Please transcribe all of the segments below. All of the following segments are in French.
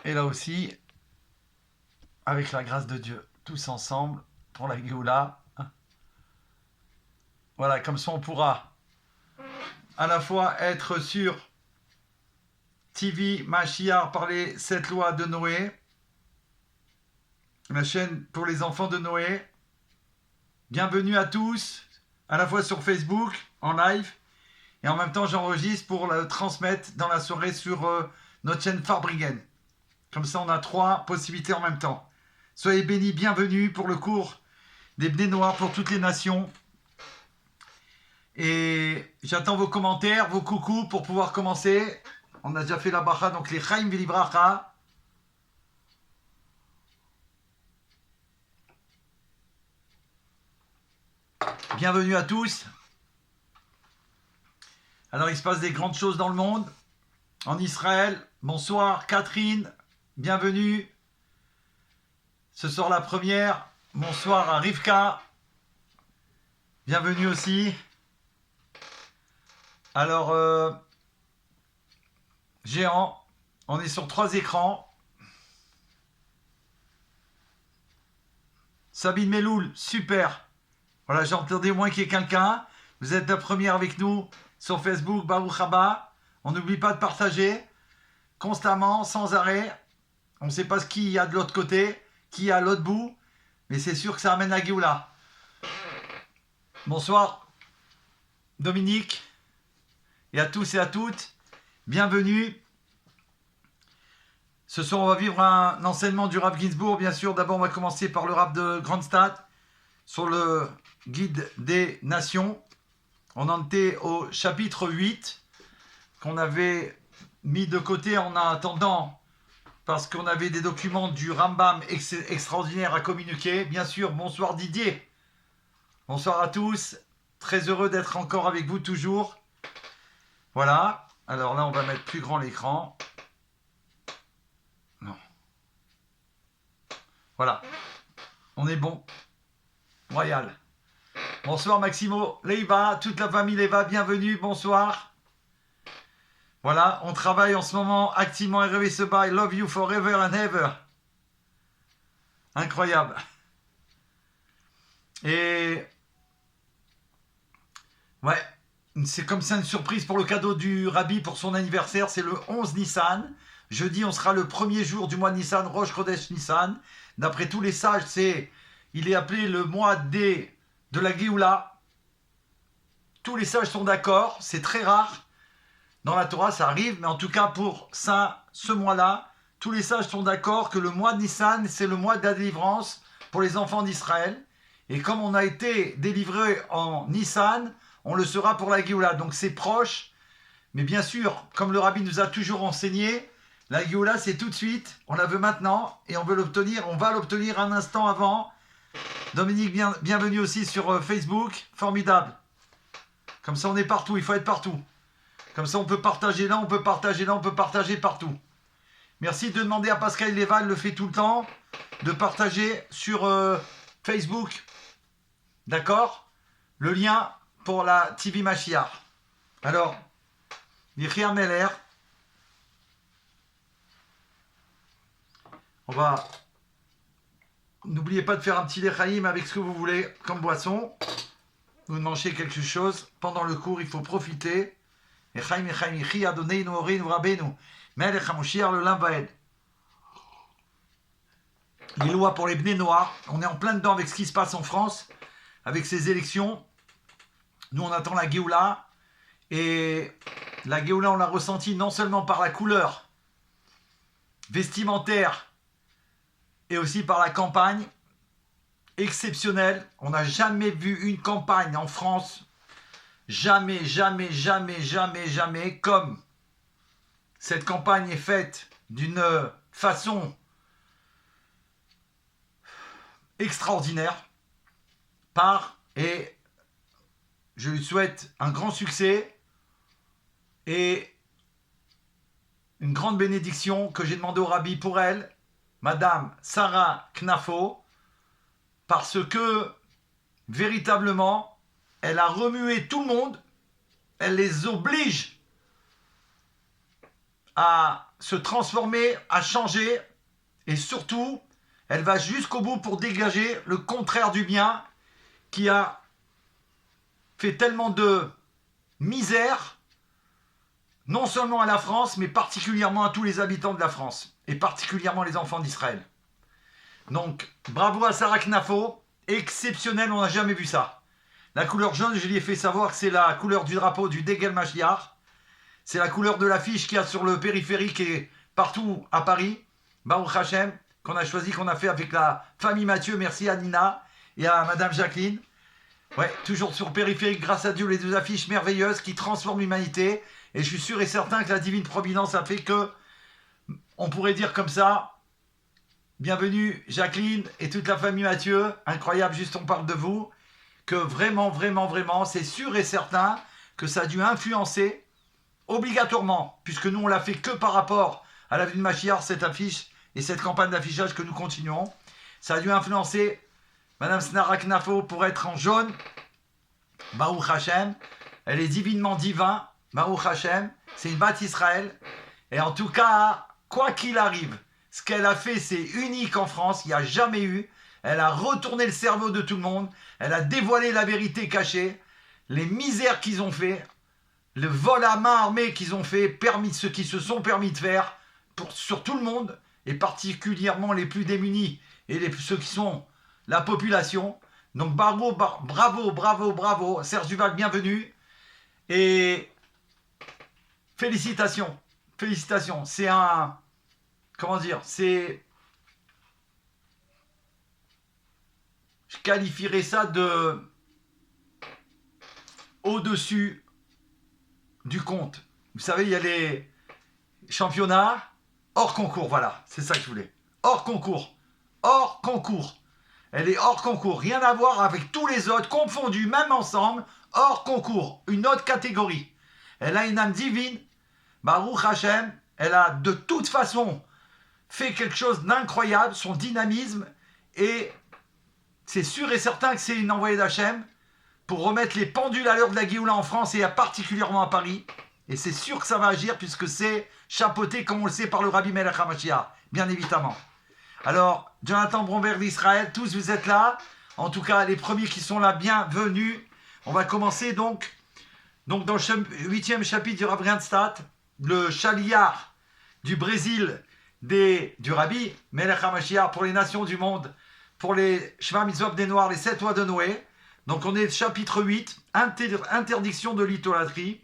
Et là aussi, avec la grâce de Dieu, tous ensemble, pour la Géoula. Voilà, comme ça on pourra à la fois être sur TV Machiar par les 7 lois de Noé, la chaîne pour les enfants de Noé. Bienvenue à tous, à la fois sur Facebook, en live, et en même temps j'enregistre pour le transmettre dans la soirée sur notre chaîne Farbrigen. Comme ça on a 3 possibilités en même temps. Soyez bénis, bienvenue pour le cours des Bnei Noirs pour toutes les nations. Et j'attends vos commentaires, vos coucous pour pouvoir commencer. On a déjà fait la bracha, donc les Chaim Vilibracha. Bienvenue à tous. Alors il se passe des grandes choses dans le monde. En Israël, bonsoir Catherine, bienvenue. Ce soir la première. Bonsoir à Rivka. Bienvenue aussi. Alors, géant, on est sur 3 écrans. Sabine Meloul, super. Voilà, j'entendais au moins qu'il y ait quelqu'un. Vous êtes la première avec nous sur Facebook, Baruch Haba. On n'oublie pas de partager constamment, sans arrêt. On ne sait pas qui il y a de l'autre côté, qui est à l'autre bout, mais c'est sûr que ça amène à Géoula. Bonsoir Dominique, et à tous et à toutes, bienvenue. Ce soir, on va vivre un enseignement du Rav Ginsburg, bien sûr. D'abord, on va commencer par le Rav de Grandstadt sur le guide des nations. On en était au chapitre 8, qu'on avait mis de côté en attendant, parce qu'on avait des documents du Rambam extraordinaires à communiquer. Bien sûr, bonsoir Didier. Bonsoir à tous. Très heureux d'être encore avec vous toujours. Voilà. Alors là, on va mettre plus grand l'écran. Non. Voilà. On est bon. Royal. Bonsoir Maximo, Leiva, toute la famille Leiva, bienvenue, bonsoir. Voilà, on travaille en ce moment activement et se by Love You Forever and Ever. Incroyable. Et ouais, c'est comme ça une surprise pour le cadeau du Rabbi pour son anniversaire, c'est le 11 Nissan. Jeudi, on sera le premier jour du mois de Nissan, Rosh Chodesh Nissan. D'après tous les sages, il est appelé le mois de la Géoula. Tous les sages sont d'accord, c'est très rare. Dans la Torah, ça arrive, mais en tout cas pour ça, ce mois-là, tous les sages sont d'accord que le mois de Nissan, c'est le mois de la délivrance pour les enfants d'Israël. Et comme on a été délivré en Nissan, on le sera pour la Géoula. Donc c'est proche, mais bien sûr, comme le Rabbi nous a toujours enseigné, la Géoula, c'est tout de suite, on la veut maintenant, et on va l'obtenir un instant avant. Dominique, bienvenue aussi sur Facebook, formidable. Comme ça, on est partout, il faut être partout. Comme ça, on peut partager là, on peut partager là, on peut partager partout. Merci de demander à Pascal Léval, le fait tout le temps, de partager sur Facebook. D'accord? Le lien pour la TV Machiar. Alors, Michia Meller. On va... N'oubliez pas de faire un petit lechaïm avec ce que vous voulez comme boisson. Vous mangez quelque chose. Pendant le cours, il faut profiter. Les lois pour les Bnei Noirs. On est en plein dedans avec ce qui se passe en France, avec ces élections. Nous, on attend la Géoula. Et la Géoula, on l'a ressentie non seulement par la couleur vestimentaire et aussi par la campagne exceptionnelle. On n'a jamais vu une campagne en France. Jamais comme cette campagne est faite d'une façon extraordinaire et je lui souhaite un grand succès et une grande bénédiction que j'ai demandé au Rabbi pour elle, Madame Sarah Knafo, parce que véritablement elle a remué tout le monde, elle les oblige à se transformer, à changer, et surtout, elle va jusqu'au bout pour dégager le contraire du bien qui a fait tellement de misère, non seulement à la France, mais particulièrement à tous les habitants de la France, et particulièrement les enfants d'Israël. Donc, bravo à Sarah Knafo, exceptionnel, on n'a jamais vu ça. La couleur jaune, je lui ai fait savoir que c'est la couleur du drapeau du Degel Mashiach. C'est la couleur de l'affiche qu'il y a sur le périphérique et partout à Paris. Baruch Hashem, qu'on a choisi, qu'on a fait avec la famille Mathieu. Merci à Nina et à Madame Jacqueline. Ouais, toujours sur le périphérique, grâce à Dieu, les deux affiches merveilleuses qui transforment l'humanité. Et je suis sûr et certain que la divine providence a fait que, on pourrait dire comme ça, bienvenue Jacqueline et toute la famille Mathieu. Incroyable, juste on parle de vous. Que vraiment, vraiment, vraiment, c'est sûr et certain que ça a dû influencer obligatoirement, puisque nous on l'a fait que par rapport à l'avenue de Machiar, cette affiche et cette campagne d'affichage que nous continuons. Ça a dû influencer Madame Snara Knafo pour être en jaune. Baruch Hashem, elle est divinement divin. Baruch Hashem, c'est une batte Israël. Et en tout cas, quoi qu'il arrive, ce qu'elle a fait, c'est unique en France, il n'y a jamais eu. Elle a retourné le cerveau de tout le monde. Elle a dévoilé la vérité cachée. Les misères qu'ils ont fait. Le vol à main armée qu'ils ont fait. Ce qu'ils se sont permis de faire. Sur tout le monde. Et particulièrement les plus démunis. Et ceux qui sont la population. Donc bravo, bravo, bravo, bravo. Serge Duval, bienvenue. Et félicitations. Félicitations. C'est un... Comment dire? C'est... Je qualifierais ça de au-dessus du compte. Vous savez, il y a les championnats hors concours, voilà, c'est ça que je voulais. Hors concours. Hors concours. Elle est hors concours. Rien à voir avec tous les autres, confondus, même ensemble. Hors concours. Une autre catégorie. Elle a une âme divine. Baruch Hashem. Elle a de toute façon fait quelque chose d'incroyable. Son dynamisme et... C'est sûr et certain que c'est une envoyée d'Hachem pour remettre les pendules à l'heure de la Géoula en France et particulièrement à Paris. Et c'est sûr que ça va agir puisque c'est chapeauté, comme on le sait, par le Rabbi Melech HaMashiach, bien évidemment. Alors, Jonathan Bromberg d'Israël, tous vous êtes là. En tout cas, les premiers qui sont là, bienvenue. On va commencer donc dans le 8e chapitre du Rav Grindstadt, le chaliard du Brésil du Rabbi Melech HaMashiach pour les nations du monde. Pour les Shema Mitzvot des Noirs, les 7 lois de Noé. Donc on est chapitre 8, interdiction de l'idolâtrie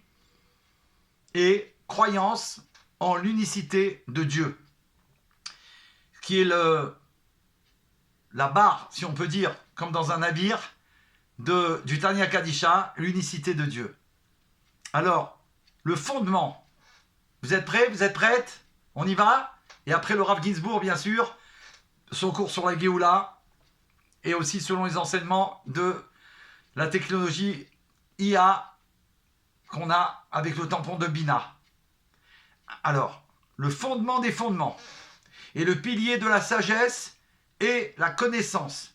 et croyance en l'unicité de Dieu. Qui est la barre, si on peut dire, comme dans un navire, du Tanya Kadisha, l'unicité de Dieu. Alors, le fondement. Vous êtes prêts? Vous êtes prêtes? On y va? Et après le Rav Ginsburg, bien sûr, son cours sur la Géoula, et aussi selon les enseignements de la technologie IA qu'on a avec le tampon de Bina. Alors, le fondement des fondements et le pilier de la sagesse et la connaissance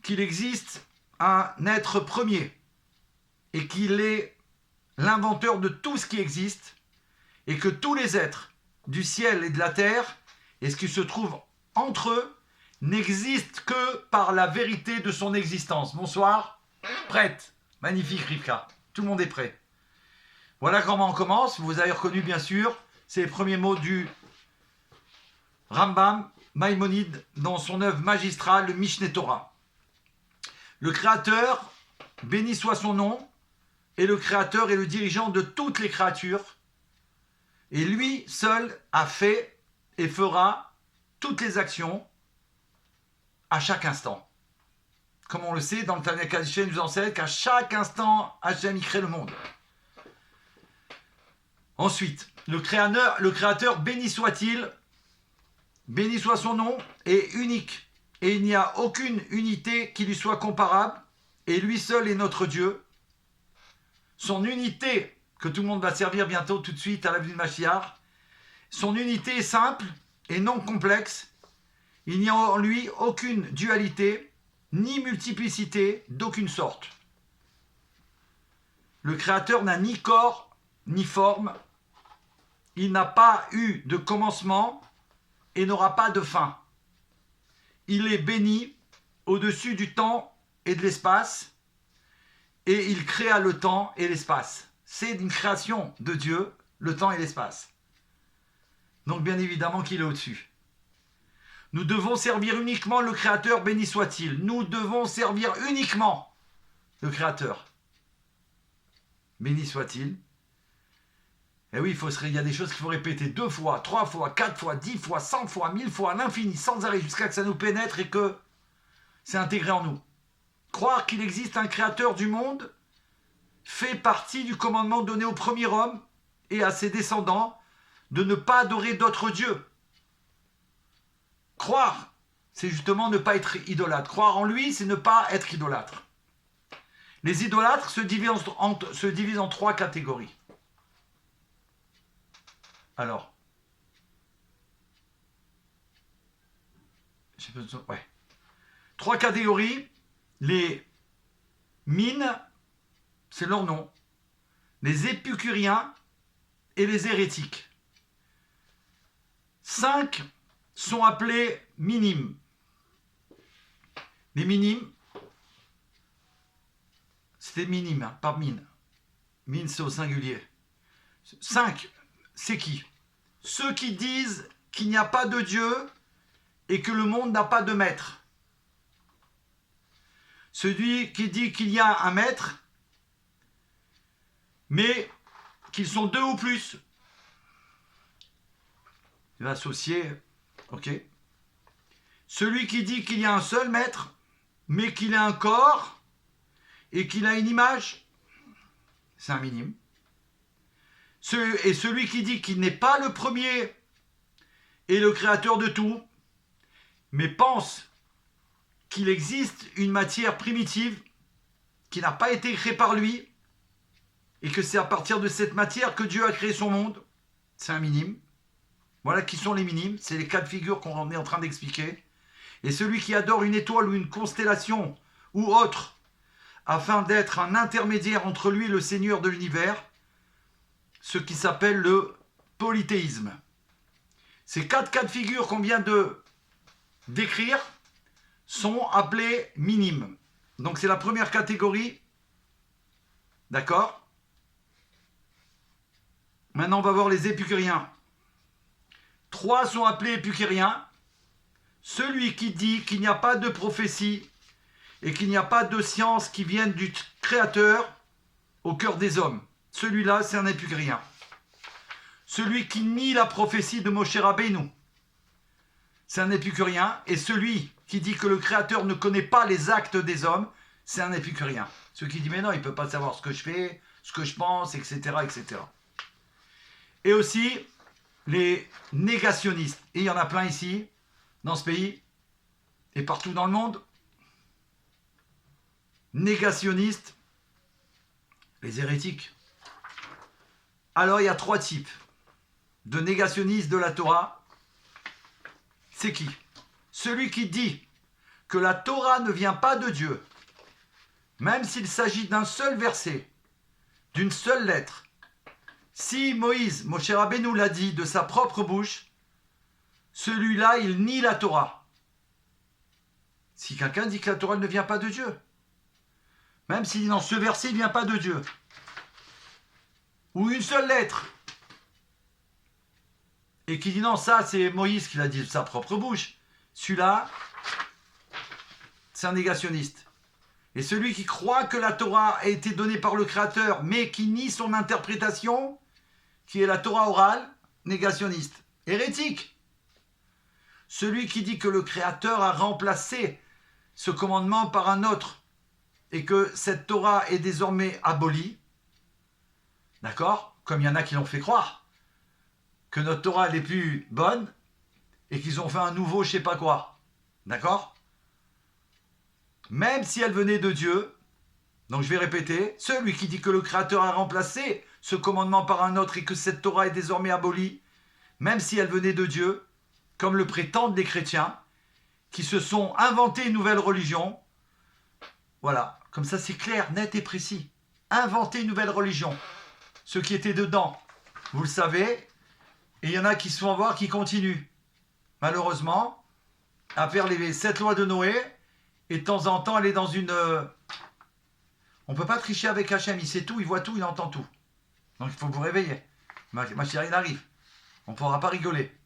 qu'il existe un être premier et qu'il est l'inventeur de tout ce qui existe et que tous les êtres du ciel et de la terre et ce qui se trouve entre eux n'existe que par la vérité de son existence. Bonsoir. Prête. Magnifique, Rivka. Tout le monde est prêt. Voilà comment on commence. Vous avez reconnu, bien sûr, c'est les premiers mots du Rambam Maïmonide dans son œuvre magistrale, le Mishneh Torah. Le Créateur, béni soit son nom, est le Créateur et le dirigeant de toutes les créatures. Et lui seul a fait et fera toutes les actions à chaque instant. Comme on le sait, dans le Tanya Kadisha, il nous enseigne qu'à chaque instant, Hachem y crée le monde. Ensuite, le créateur, béni soit-il, béni soit son nom, est unique. Et il n'y a aucune unité qui lui soit comparable. Et lui seul est notre Dieu. Son unité, que tout le monde va servir bientôt tout de suite à l'avenue de Mashiach, son unité est simple et non complexe. Il n'y a en lui aucune dualité, ni multiplicité d'aucune sorte. Le Créateur n'a ni corps, ni forme. il n'a pas eu de commencement et n'aura pas de fin. Il est béni au-dessus du temps et de l'espace, et il créa le temps et l'espace. C'est une création de Dieu, le temps et l'espace. Donc bien évidemment qu'il est au-dessus. Nous devons servir uniquement le Créateur, béni soit-il. Nous devons servir uniquement le Créateur. Béni soit-il. Et oui, il y a des choses qu'il faut répéter 2 fois, 3 fois, 4 fois, 10 fois, 100 fois, 1000 fois, à l'infini, sans arrêt, jusqu'à que ça nous pénètre et que c'est intégré en nous. Croire qu'il existe un Créateur du monde fait partie du commandement donné au premier homme et à ses descendants de ne pas adorer d'autres dieux. Croire, c'est justement ne pas être idolâtre. Croire en lui, c'est ne pas être idolâtre. Les idolâtres se divisent en 3 catégories. Alors, ouais. 3 catégories. Les mines, c'est leur nom. Les épicuriens et les hérétiques. 5 sont appelés minimes. Les minimes, c'était minime, hein, pas mine. Mine, c'est au singulier. 5, c'est qui? Ceux qui disent qu'il n'y a pas de Dieu et que le monde n'a pas de maître. Celui qui dit qu'il y a un maître, mais qu'ils sont 2 ou plus. Tu vas associer, ok. Celui qui dit qu'il y a un seul maître, mais qu'il a un corps et qu'il a une image, c'est un minime. Et celui qui dit qu'il n'est pas le premier et le créateur de tout, mais pense qu'il existe une matière primitive qui n'a pas été créée par lui et que c'est à partir de cette matière que Dieu a créé son monde, c'est un minime. Voilà qui sont les minimes, c'est les 4 figures qu'on est en train d'expliquer. Et celui qui adore une étoile ou une constellation ou autre, afin d'être un intermédiaire entre lui et le Seigneur de l'univers, ce qui s'appelle le polythéisme. Ces 4 cas de figure qu'on vient de décrire sont appelés minimes. Donc c'est la première catégorie. D'accord? Maintenant on va voir les épicuriens. 3 sont appelés épicuriens. Celui qui dit qu'il n'y a pas de prophétie et qu'il n'y a pas de science qui vienne du Créateur au cœur des hommes. Celui-là, c'est un épicurien. Celui qui nie la prophétie de Moshe Rabbeinu, c'est un épicurien. Et celui qui dit que le Créateur ne connaît pas les actes des hommes, c'est un épicurien. Celui qui dit mais non, il ne peut pas savoir ce que je fais, ce que je pense, etc., etc. Et aussi les négationnistes. Et il y en a plein ici, dans ce pays, et partout dans le monde. Négationnistes, les hérétiques. Alors il y a 3 types de négationnistes de la Torah. C'est qui? Celui qui dit que la Torah ne vient pas de Dieu, même s'il s'agit d'un seul verset, d'une seule lettre. Si Moshe Rabbeinu l'a dit de sa propre bouche, celui-là, il nie la Torah. Si quelqu'un dit que la Torah ne vient pas de Dieu, même si dans ce verset, il ne vient pas de Dieu, ou une seule lettre, et qui dit non, ça c'est Moïse qui l'a dit de sa propre bouche, celui-là, c'est un négationniste. Et celui qui croit que la Torah a été donnée par le Créateur, mais qui nie son interprétation, qui est la Torah orale, négationniste. Hérétique. Celui qui dit que le Créateur a remplacé ce commandement par un autre, et que cette Torah est désormais abolie, d'accord? Comme il y en a qui l'ont fait croire, que notre Torah n'est plus bonne, et qu'ils ont fait un nouveau je sais pas quoi, d'accord? Même si elle venait de Dieu, donc je vais répéter, celui qui dit que le Créateur a remplacé ce commandement par un autre et que cette Torah est désormais abolie, même si elle venait de Dieu, comme le prétendent les chrétiens, qui se sont inventés une nouvelle religion, voilà, comme ça c'est clair, net et précis. Inventer une nouvelle religion. Ce qui était dedans, vous le savez, Et il y en a qui se font voir, qui continuent, malheureusement, à faire les 7 lois de Noé, et de temps en temps aller dans une... On ne peut pas tricher avec Hachem, il sait tout, il voit tout, il entend tout. Donc il faut vous réveiller. Ma chérie, il arrive. On ne pourra pas rigoler.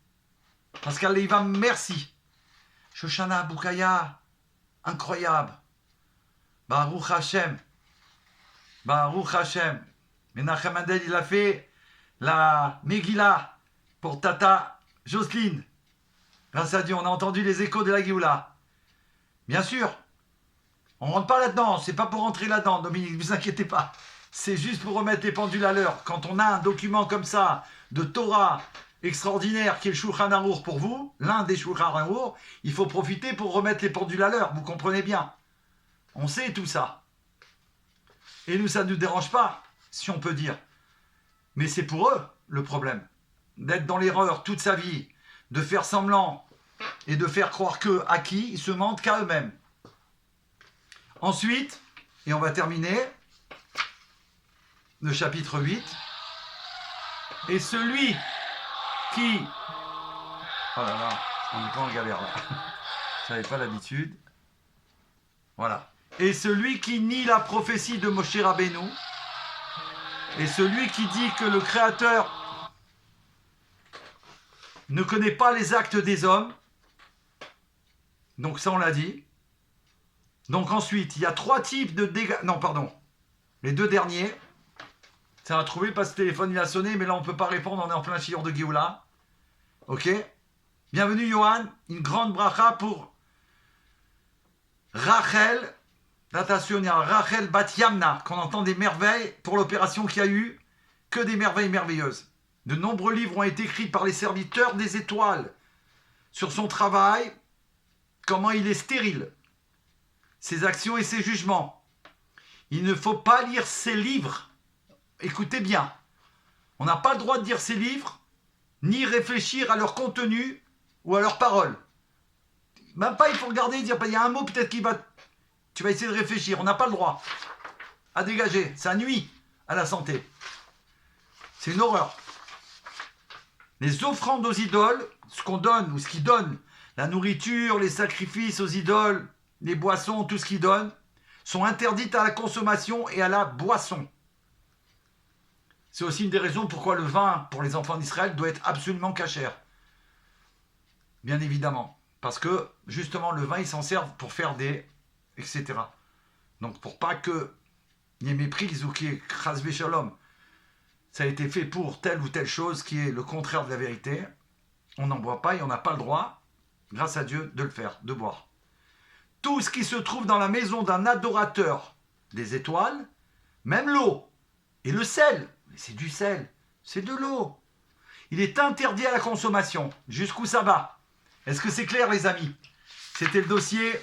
Parce qu'Allah, il va merci. Shoshana, Boukaya, incroyable. Baruch Hashem. Baruch Hashem. Menachem Mendel, il a fait la Megillah pour Tata Jocelyne. Grâce à Dieu, on a entendu les échos de la Géoula. Bien sûr, on ne rentre pas là-dedans, c'est pas pour rentrer là-dedans, Dominique, ne vous inquiétez pas. C'est juste pour remettre les pendules à l'heure. Quand on a un document comme ça, de Torah extraordinaire, qui est le Shulchan Arour pour vous, l'un des Shulchan Arour, il faut profiter pour remettre les pendules à l'heure, vous comprenez bien. On sait tout ça. Et nous, ça ne nous dérange pas, si on peut dire. Mais c'est pour eux, le problème. D'être dans l'erreur toute sa vie, de faire semblant et de faire croire qu'eux, à qui, ils se mentent qu'à eux-mêmes. Ensuite, et on va terminer, le chapitre 8, et celui qui... Oh là là, on n'est pas en galère là. J'avais pas l'habitude. Voilà. Et celui qui nie la prophétie de Moshe Rabbeinu, et celui qui dit que le Créateur ne connaît pas les actes des hommes, donc ça on l'a dit. Donc ensuite, il y a 3 types de dégâts. Non, pardon. Les 2 derniers. Ça a trouvé parce que le téléphone il a sonné, mais là on ne peut pas répondre, on est en plein chillon de Géoula. Ok. Bienvenue Johan. Une grande bracha pour Rachel. Attention, il y a Rachel Bat Yamna, qu'on entend des merveilles pour l'opération qu'il y a eu. Que des merveilles merveilleuses. De nombreux livres ont été écrits par les serviteurs des étoiles sur son travail, comment il est stérile, ses actions et ses jugements. Il ne faut pas lire ces livres. Écoutez bien. On n'a pas le droit de lire ces livres, ni réfléchir à leur contenu ou à leurs paroles. Même pas, il faut regarder et dire, il y a un mot peut-être qui va... Tu vas essayer de réfléchir. On n'a pas le droit à dégager. Ça nuit à la santé. C'est une horreur. Les offrandes aux idoles, ce qu'on donne ou ce qu'ils donnent, la nourriture, les sacrifices aux idoles, les boissons, tout ce qu'ils donnent, sont interdites à la consommation et à la boisson. C'est aussi une des raisons pourquoi le vin pour les enfants d'Israël doit être absolument cachère. Bien évidemment. Parce que justement le vin, ils s'en servent pour faire des... etc. Donc pour pas que il y ait méprise ou qu'il y ait chas shalom, ça a été fait pour telle ou telle chose qui est le contraire de la vérité, on n'en boit pas et on n'a pas le droit, grâce à Dieu, de le faire, de boire. Tout ce qui se trouve dans la maison d'un adorateur des étoiles, même l'eau et le sel, c'est du sel, c'est de l'eau. Il est interdit à la consommation. Jusqu'où ça va? Est-ce que c'est clair, les amis? C'était le dossier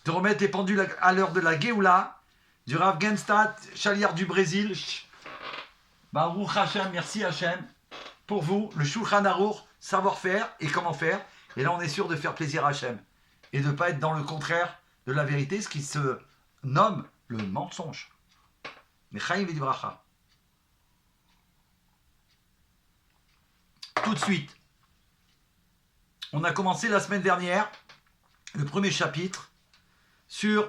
de remettre les pendules à l'heure de la Géoula, du Rav Genstadt, Chaliard du Brésil. Baruch Hashem, merci Hashem, pour vous, le Shulchan Arour, savoir-faire et comment faire. Et là, on est sûr de faire plaisir à Hashem et de ne pas être dans le contraire de la vérité, ce qui se nomme le mensonge. Nechaim v'dibracha. Tout de suite, on a commencé la semaine dernière le premier chapitre sur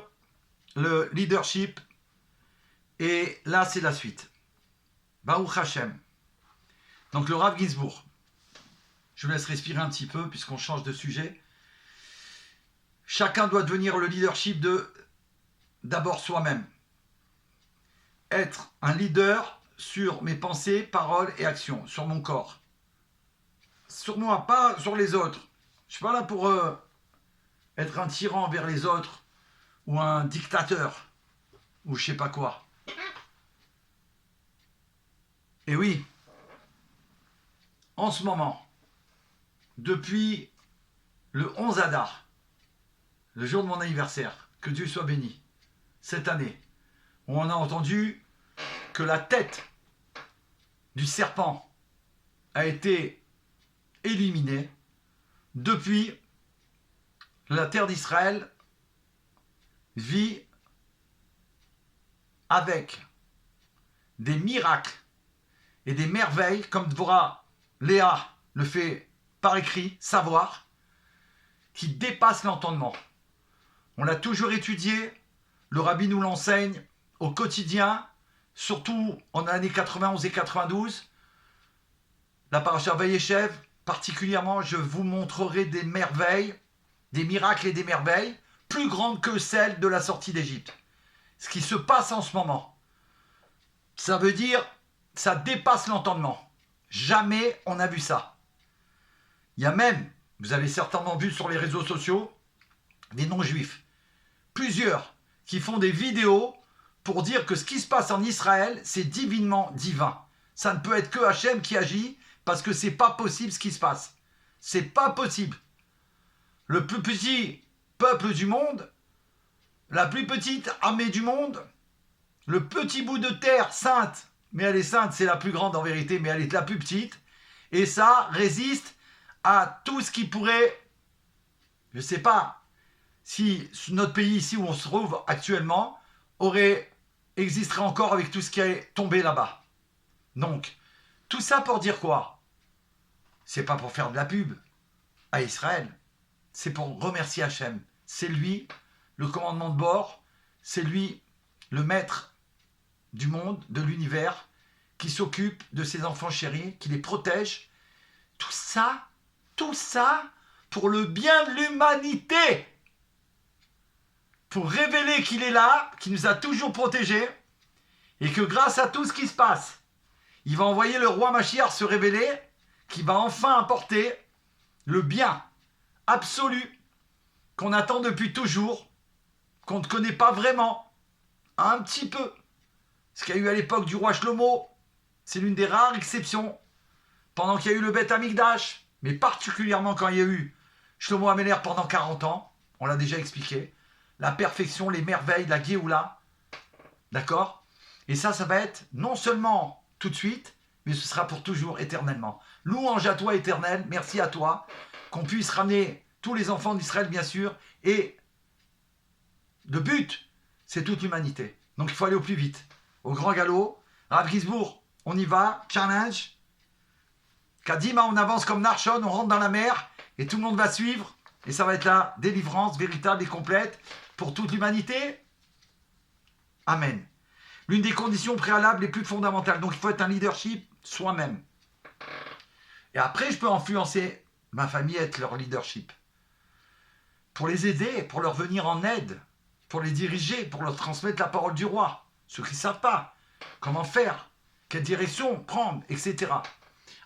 le leadership et là c'est la suite. Baruch Hashem. Donc le Rav Ginsburg. Je vous laisse respirer un petit peu puisqu'on change de sujet. Chacun doit devenir le leadership de d'abord soi-même. Être un leader sur mes pensées, paroles et actions, sur mon corps. Sur moi, pas sur les autres. Je ne suis pas là pour être un tyran envers les autres ou un dictateur ou je sais pas quoi. Et oui, en ce moment, depuis le 11 Adar, le jour de mon anniversaire, que Dieu soit béni, cette année, on a entendu que la tête du serpent a été éliminée. Depuis, la terre d'Israël vit avec des miracles et des merveilles comme Dvorah, Léa le fait par écrit, savoir, qui dépasse l'entendement. On l'a toujours étudié, le rabbi nous l'enseigne au quotidien, surtout en années 91 et 92. La paracha Vayeshev, particulièrement, je vous montrerai des merveilles, des miracles et des merveilles, plus grandes que celles de la sortie d'Égypte. Ce qui se passe en ce moment, ça veut dire, ça dépasse l'entendement. Jamais on a vu ça. Il y a même, vous avez certainement vu sur les réseaux sociaux, des non-juifs, plusieurs, qui font des vidéos pour dire que ce qui se passe en Israël, c'est divinement divin. Ça ne peut être que Hachem qui agit, parce que c'est pas possible ce qui se passe. C'est pas possible. Le plus petit peuple du monde, la plus petite armée du monde, le petit bout de terre sainte, mais elle est sainte, c'est la plus grande en vérité, mais elle est la plus petite, et ça résiste à tout ce qui pourrait, je ne sais pas, si notre pays ici où on se trouve actuellement existerait encore avec tout ce qui est tombé là-bas. Donc, tout ça pour dire quoi? C'est pas pour faire de la pub à Israël, c'est pour remercier Hachem. C'est lui le commandement de bord, c'est lui le maître du monde, de l'univers, qui s'occupe de ses enfants chéris, qui les protège. Tout ça pour le bien de l'humanité. Pour révéler qu'il est là, qu'il nous a toujours protégés, et que grâce à tout ce qui se passe, il va envoyer le roi Mashiach se révéler, qui va enfin apporter le bien absolu qu'on attend depuis toujours, qu'on ne connaît pas vraiment, un petit peu. Ce qu'il y a eu à l'époque du roi Shlomo, c'est l'une des rares exceptions, pendant qu'il y a eu le Beth Amikdash, mais particulièrement quand il y a eu Shlomo Améler pendant 40 ans, on l'a déjà expliqué, la perfection, les merveilles, la Géoula, d'accord? Et ça va être non seulement tout de suite, mais ce sera pour toujours, éternellement. Louange à toi, éternel, merci à toi, qu'on puisse ramener tous les enfants d'Israël, bien sûr, et le but, c'est toute l'humanité. Donc il faut aller au plus vite, au grand galop. Rav Gisbourg, on y va, challenge. Kadima, on avance comme Narshon, on rentre dans la mer, et tout le monde va suivre, et ça va être la délivrance véritable et complète pour toute l'humanité. Amen. L'une des conditions préalables les plus fondamentales. Donc il faut être un leadership soi-même. Et après, je peux influencer ma famille, être leur leadership. Pour les aider, pour leur venir en aide, pour les diriger, pour leur transmettre la parole du roi. Ceux qui ne savent pas comment faire, quelle direction prendre, etc.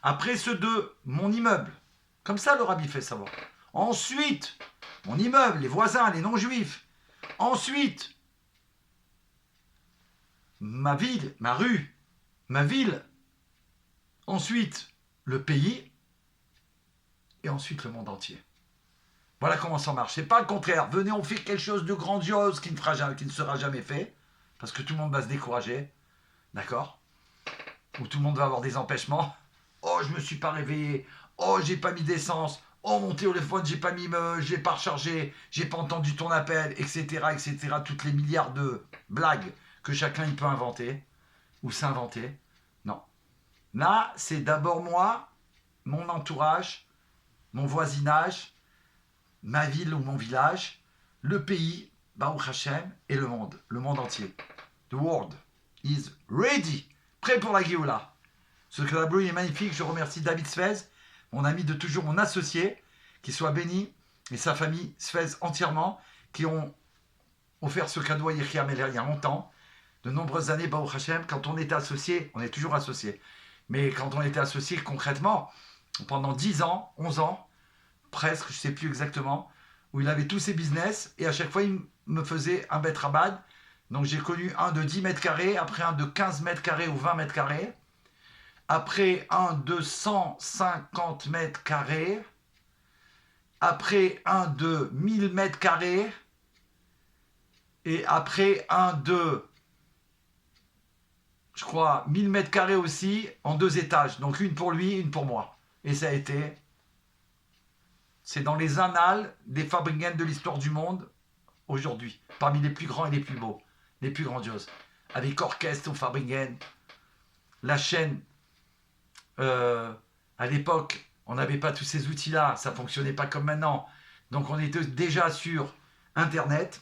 Après ceux de mon immeuble. Comme ça, le rabbi fait savoir. Ensuite, mon immeuble, les voisins, les non-juifs. Ensuite, ma ville, ma rue, ma ville. Ensuite, le pays. Et ensuite, le monde entier. Voilà comment ça marche. C'est pas le contraire. Venez, on fait quelque chose de grandiose qui ne sera jamais fait. Parce que tout le monde va se décourager. D'accord? Ou tout le monde va avoir des empêchements. Oh, je me suis pas réveillé. Oh, j'ai pas mis d'essence. Oh, mon téléphone, j'ai pas rechargé. J'ai pas entendu ton appel, etc., etc. Toutes les milliards de blagues que chacun il peut inventer ou s'inventer. Non. Là, c'est d'abord moi, mon entourage, mon voisinage, ma ville ou mon village, le pays, Baruch Hashem, et le monde entier. The world is ready, prêt pour la Géoula. Ce que la Bleu est magnifique, je remercie David Sfez, mon ami de toujours, mon associé, qui soit béni, et sa famille Sfez entièrement, qui ont offert ce cadeau à Yechia Meller il y a longtemps, de nombreuses années, Baruch Hashem, quand on était associé, on est toujours associé, mais quand on était associé concrètement, pendant 10 ans, 11 ans, presque, je ne sais plus exactement, où il avait tous ses business, et à chaque fois, il me faisait un bet rabat. Donc j'ai connu un de 10 mètres carrés, après un de 15 mètres carrés ou 20 mètres carrés, après un de 150 mètres carrés, après un de 1000 mètres carrés, et après un de, je crois, 1000 mètres carrés aussi, en 2 étages. Donc une pour lui, une pour moi. Et ça a été... C'est dans les annales des Fabringen de l'histoire du monde, aujourd'hui, parmi les plus grands et les plus beaux, les plus grandioses. Avec orchestre au Fabringen, la chaîne, à l'époque, On n'avait pas tous ces outils-là, ça ne fonctionnait pas comme maintenant. Donc on était déjà sur Internet,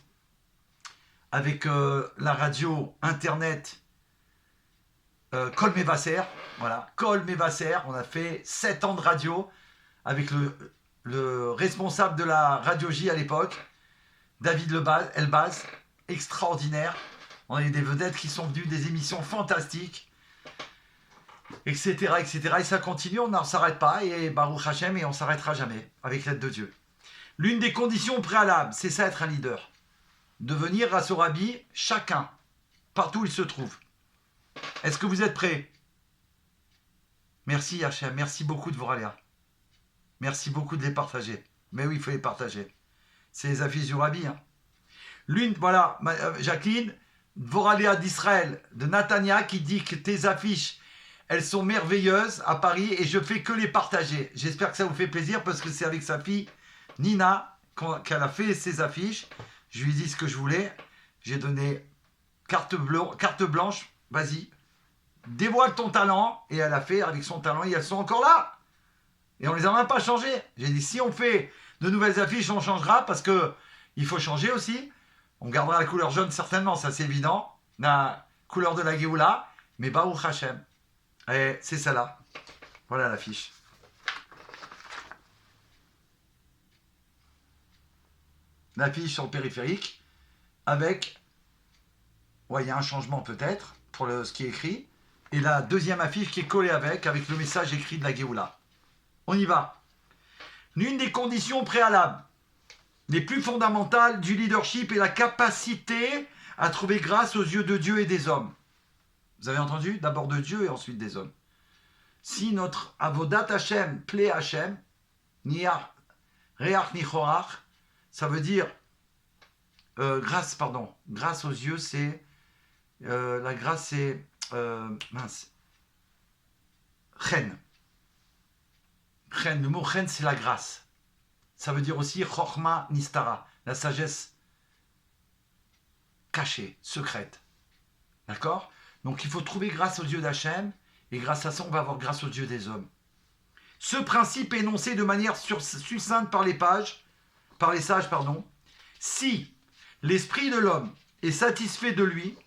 avec la radio Internet Kol Mevasser, voilà, Kol Mevasser, on a fait 7 ans de radio avec le responsable de la Radio J à l'époque, David Elbaz, extraordinaire. On a eu des vedettes qui sont venues, des émissions fantastiques, etc., etc. Et ça continue, on n'en s'arrête pas, et Baruch Hashem, et on ne s'arrêtera jamais, avec l'aide de Dieu. L'une des conditions préalables, c'est ça être un leader. Devenir grâce au Rabbi, chacun, partout où il se trouve. Est-ce que vous êtes prêts? Merci Hachem, merci beaucoup de vos raléas. Merci beaucoup de les partager. Mais oui, il faut les partager. C'est les affiches du Rabbi. Hein. Voilà, Jacqueline, Voraléa d'Israël, de Natania, qui dit que tes affiches, elles sont merveilleuses à Paris et je fais que les partager. J'espère que ça vous fait plaisir parce que c'est avec sa fille Nina qu'elle a fait ces affiches. Je lui ai dit ce que je voulais. J'ai donné carte blanche. Vas-y, dévoile ton talent. Et elle a fait avec son talent et elles sont encore là. Et on les a même pas changées. J'ai dit, si on fait de nouvelles affiches, on changera parce que il faut changer aussi. On gardera la couleur jaune certainement, ça c'est évident. La couleur de la Géoula. Mais Baruch Hashem. Et c'est celle-là. Voilà l'affiche. L'affiche sur le périphérique. Avec... Ouais, il y a un changement peut-être pour ce qui est écrit. Et la deuxième affiche qui est collée avec le message écrit de la Géoula. On y va. L'une des conditions préalables, les plus fondamentales du leadership est la capacité à trouver grâce aux yeux de Dieu et des hommes. Vous avez entendu? D'abord de Dieu et ensuite des hommes. Si notre avodat Hashem plaît à Hashem, niach, reach nichorach, ça veut dire grâce aux yeux, c'est la grâce, c'est chen. Chen, le mot chen, c'est la grâce. Ça veut dire aussi chorma nistara, la sagesse cachée, secrète. D'accord? Donc il faut trouver grâce aux yeux d'Hachem, et grâce à ça, on va avoir grâce aux yeux des hommes. Ce principe est énoncé de manière succincte par les sages. Si l'esprit de l'homme est satisfait de lui,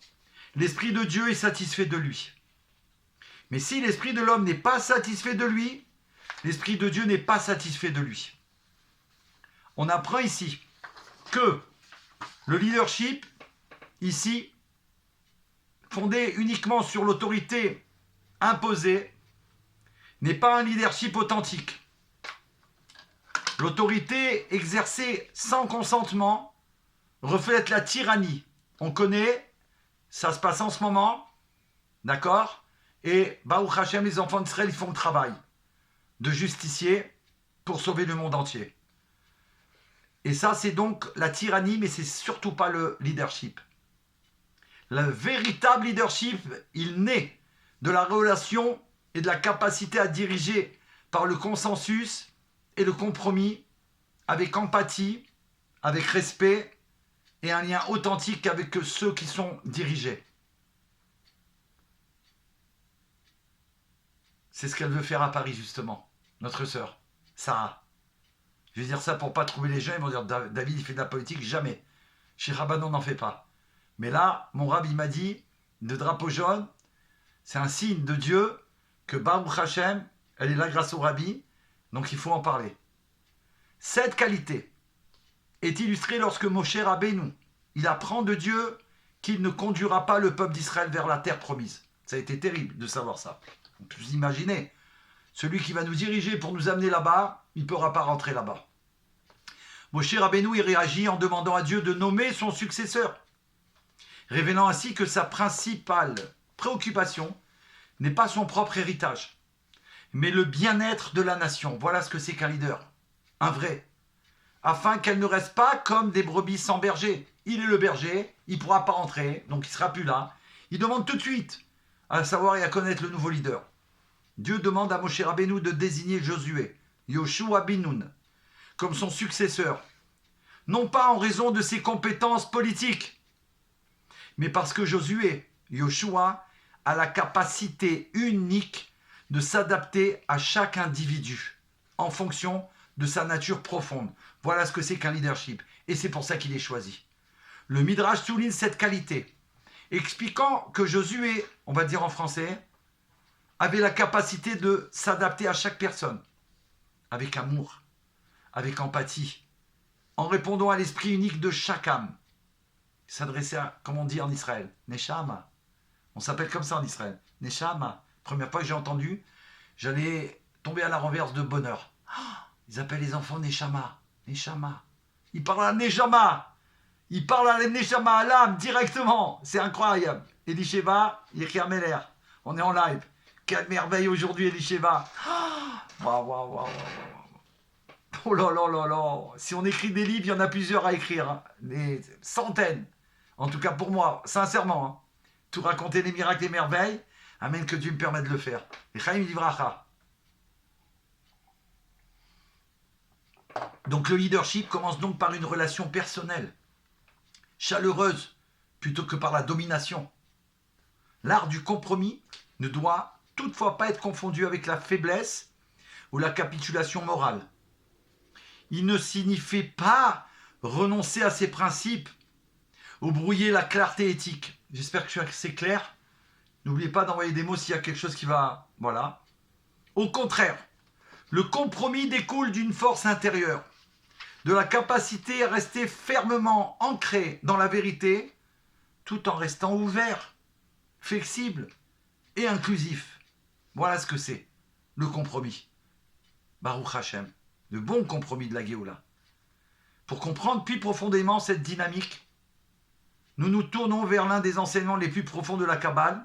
l'esprit de Dieu est satisfait de lui. Mais si l'esprit de l'homme n'est pas satisfait de lui, l'esprit de Dieu n'est pas satisfait de lui. On apprend ici que le leadership, ici, fondé uniquement sur l'autorité imposée, n'est pas un leadership authentique. L'autorité exercée sans consentement reflète la tyrannie. On connaît, ça se passe en ce moment, d'accord? Et Baruch Hashem, les enfants d'Israël, ils font le travail de justicier pour sauver le monde entier. Et ça, c'est donc la tyrannie, mais c'est surtout pas le leadership. Le véritable leadership, il naît de la relation et de la capacité à diriger par le consensus et le compromis, avec empathie, avec respect et un lien authentique avec ceux qui sont dirigés. C'est ce qu'elle veut faire à Paris, justement, notre sœur, Sarah. Je vais dire ça pour ne pas trouver les gens, ils vont dire David, il fait de la politique, jamais. Chez Rabban, on n'en fait pas. Mais là, mon rabbi m'a dit, le drapeau jaune, c'est un signe de Dieu que Baruch Hashem, elle est là grâce au rabbi, donc il faut en parler. Cette qualité est illustrée lorsque Moshe Rabbeinu, il apprend de Dieu qu'il ne conduira pas le peuple d'Israël vers la terre promise. Ça a été terrible de savoir ça. On peut s'imaginer, celui qui va nous diriger pour nous amener là-bas, il ne pourra pas rentrer là-bas. Moshe Rabbeinu, il réagit en demandant à Dieu de nommer son successeur, révélant ainsi que sa principale préoccupation n'est pas son propre héritage, mais le bien-être de la nation. Voilà ce que c'est qu'un leader, un vrai, afin qu'elle ne reste pas comme des brebis sans berger. Il est le berger, il ne pourra pas rentrer, donc il ne sera plus là. Il demande tout de suite à savoir et à connaître le nouveau leader. Dieu demande à Moshe Rabbeinu de désigner Josué, Yoshua bin Nun, comme son successeur, non pas en raison de ses compétences politiques, mais parce que Josué, Yoshua, a la capacité unique de s'adapter à chaque individu. en fonction de sa nature profonde. Voilà ce que c'est qu'un leadership. Et c'est pour ça qu'il est choisi. Le Midrash souligne cette qualité, expliquant que Josué, on va dire en français, avait la capacité de s'adapter à chaque personne, avec amour, avec empathie, en répondant à l'esprit unique de chaque âme. Il s'adressait à, comme on dit en Israël, Neshama. On s'appelle comme ça en Israël, Neshama. Première fois que j'ai entendu, j'allais tomber à la renverse de bonheur. Ils appellent les enfants Neshama. Neshama. Ils parlent à Neshama. Ils parlent à la Neshama, à l'âme, directement. C'est incroyable. Elisheva, Yechia Meler. On est en live. Quelle merveille aujourd'hui, Elisheva. Waouh, waouh, waouh, waouh. Oh là là là là. Si on écrit des livres, il y en a plusieurs à écrire. Hein. Des centaines. En tout cas pour moi, sincèrement. Hein. Tout raconter les miracles et merveilles. Amen, que Dieu me permette de le faire. Et Chaim Livracha. Donc le leadership commence donc par une relation personnelle, chaleureuse, plutôt que par la domination. L'art du compromis ne doit toutefois pas être confondu avec la faiblesse ou la capitulation morale. Il ne signifie pas renoncer à ses principes ou brouiller la clarté éthique. J'espère que c'est clair. N'oubliez pas d'envoyer des mots s'il y a quelque chose qui va... Voilà. Au contraire, le compromis découle d'une force intérieure, de la capacité à rester fermement ancré dans la vérité, tout en restant ouvert, flexible et inclusif. Voilà ce que c'est, le compromis. Baruch Hashem, le bon compromis de la Géoula. Pour comprendre plus profondément cette dynamique, nous nous tournons vers l'un des enseignements les plus profonds de la Kabbale,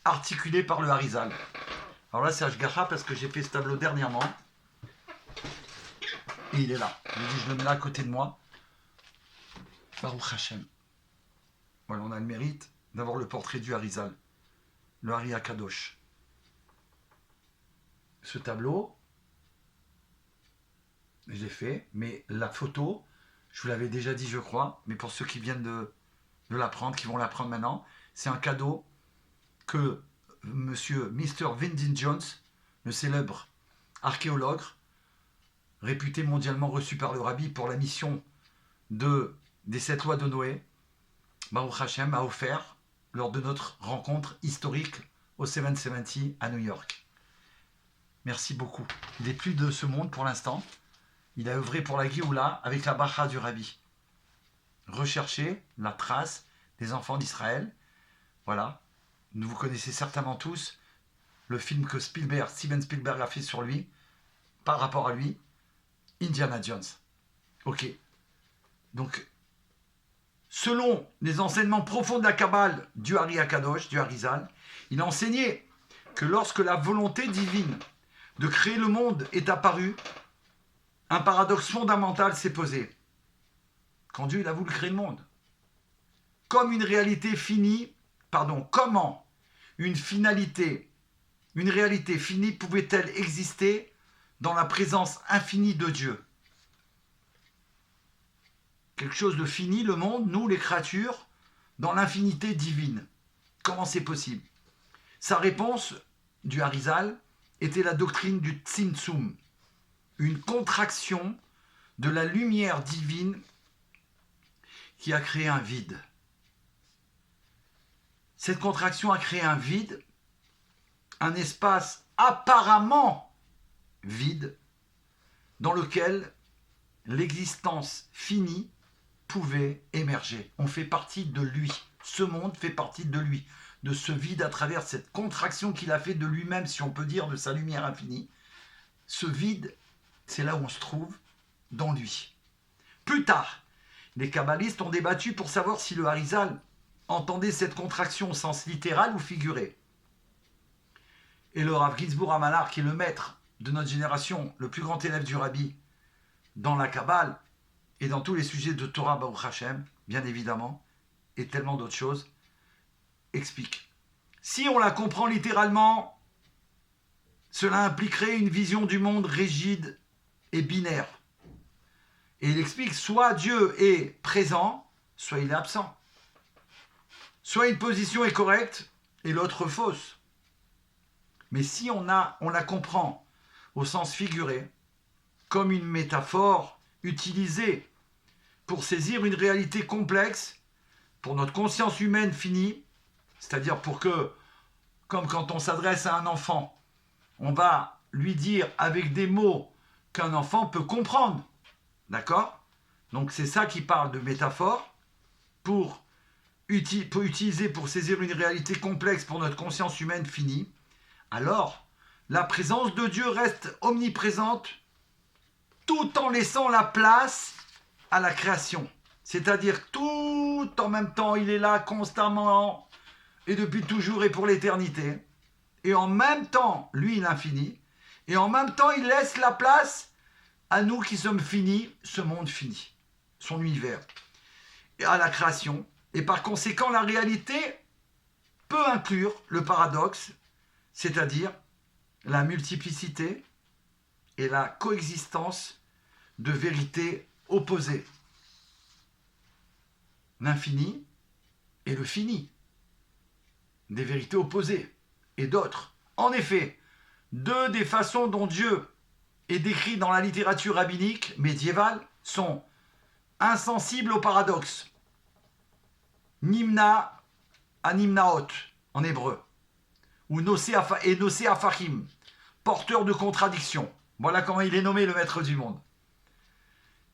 articulé par le Harizal. Alors là, c'est Ashgacha parce que j'ai fait ce tableau dernièrement. Et il est là. Je le mets là à côté de moi. Baruch Hashem. Voilà, on a le mérite d'avoir le portrait du Harizal, le Hari Akadosh. Ce tableau, je l'ai fait, mais la photo, je vous l'avais déjà dit, je crois, mais pour ceux qui viennent de l'apprendre, qui vont l'apprendre maintenant, c'est un cadeau que Mr. Wyndham Jones, le célèbre archéologue, réputé mondialement reçu par le Rabbi pour la mission des 7 lois de Noé, Baruch Hashem a offert lors de notre rencontre historique au 770 à New York. Merci beaucoup. Il n'est plus de ce monde pour l'instant. Il a œuvré pour la Géoula avec la Bacha du Rabbi. Recherchez la trace des enfants d'Israël. Voilà. Vous connaissez certainement tous le film que Steven Spielberg a fait sur lui, par rapport à lui, Indiana Jones. Ok. Donc, selon les enseignements profonds de la Kabbale du Hari Akadosh, du Harizal, il a enseigné que lorsque la volonté divine de créer le monde est apparue, un paradoxe fondamental s'est posé. Quand Dieu il a voulu créer le monde, comme une réalité finie, comment une réalité finie pouvait-elle exister dans la présence infinie de Dieu? Quelque chose de fini, le monde, nous les créatures, dans l'infinité divine. Comment c'est possible? Sa réponse du Harizal était la doctrine du Tzimtzum, une contraction de la lumière divine qui a créé un vide. Cette contraction a créé un vide, un espace apparemment vide, dans lequel l'existence finie pouvait émerger. On fait partie de lui. Ce monde fait partie de lui. De ce vide à travers cette contraction qu'il a fait de lui-même, si on peut dire, de sa lumière infinie. Ce vide, c'est là où on se trouve, dans lui. Plus tard, les kabbalistes ont débattu pour savoir si le Harizal entendait cette contraction au sens littéral ou figuré. Et le Rav Ginsburg Amalar, qui est le maître de notre génération, le plus grand élève du Rabbi dans la Kabbale et dans tous les sujets de Torah Baruch Hashem, bien évidemment, et tellement d'autres choses, explique. Si on la comprend littéralement, cela impliquerait une vision du monde rigide et binaire. Et il explique, soit Dieu est présent, soit il est absent. Soit une position est correcte et l'autre fausse. Mais si on la comprend au sens figuré, comme une métaphore utilisée pour saisir une réalité complexe, pour notre conscience humaine finie, c'est-à-dire pour que, comme quand on s'adresse à un enfant, on va lui dire avec des mots qu'un enfant peut comprendre. D'accord? Donc c'est ça qui parle de métaphore pour utiliser pour saisir une réalité complexe pour notre conscience humaine finie. Alors, la présence de Dieu reste omniprésente tout en laissant la place à la création. C'est-à-dire tout en même temps, il est là constamment et depuis toujours et pour l'éternité. Et en même temps, lui, l'infini. Et en même temps, il laisse la place à nous qui sommes finis, ce monde fini, son univers, et à la création. Et par conséquent, la réalité peut inclure le paradoxe, c'est-à-dire la multiplicité et la coexistence de vérités opposées. L'infini et le fini. Des vérités opposées et d'autres. En effet, deux des façons dont Dieu est décrit dans la littérature rabbinique médiévale sont insensibles au paradoxe, nimna animnaot en hébreu, ou nosé afachim, porteur de contradictions. Voilà comment il est nommé le maître du monde.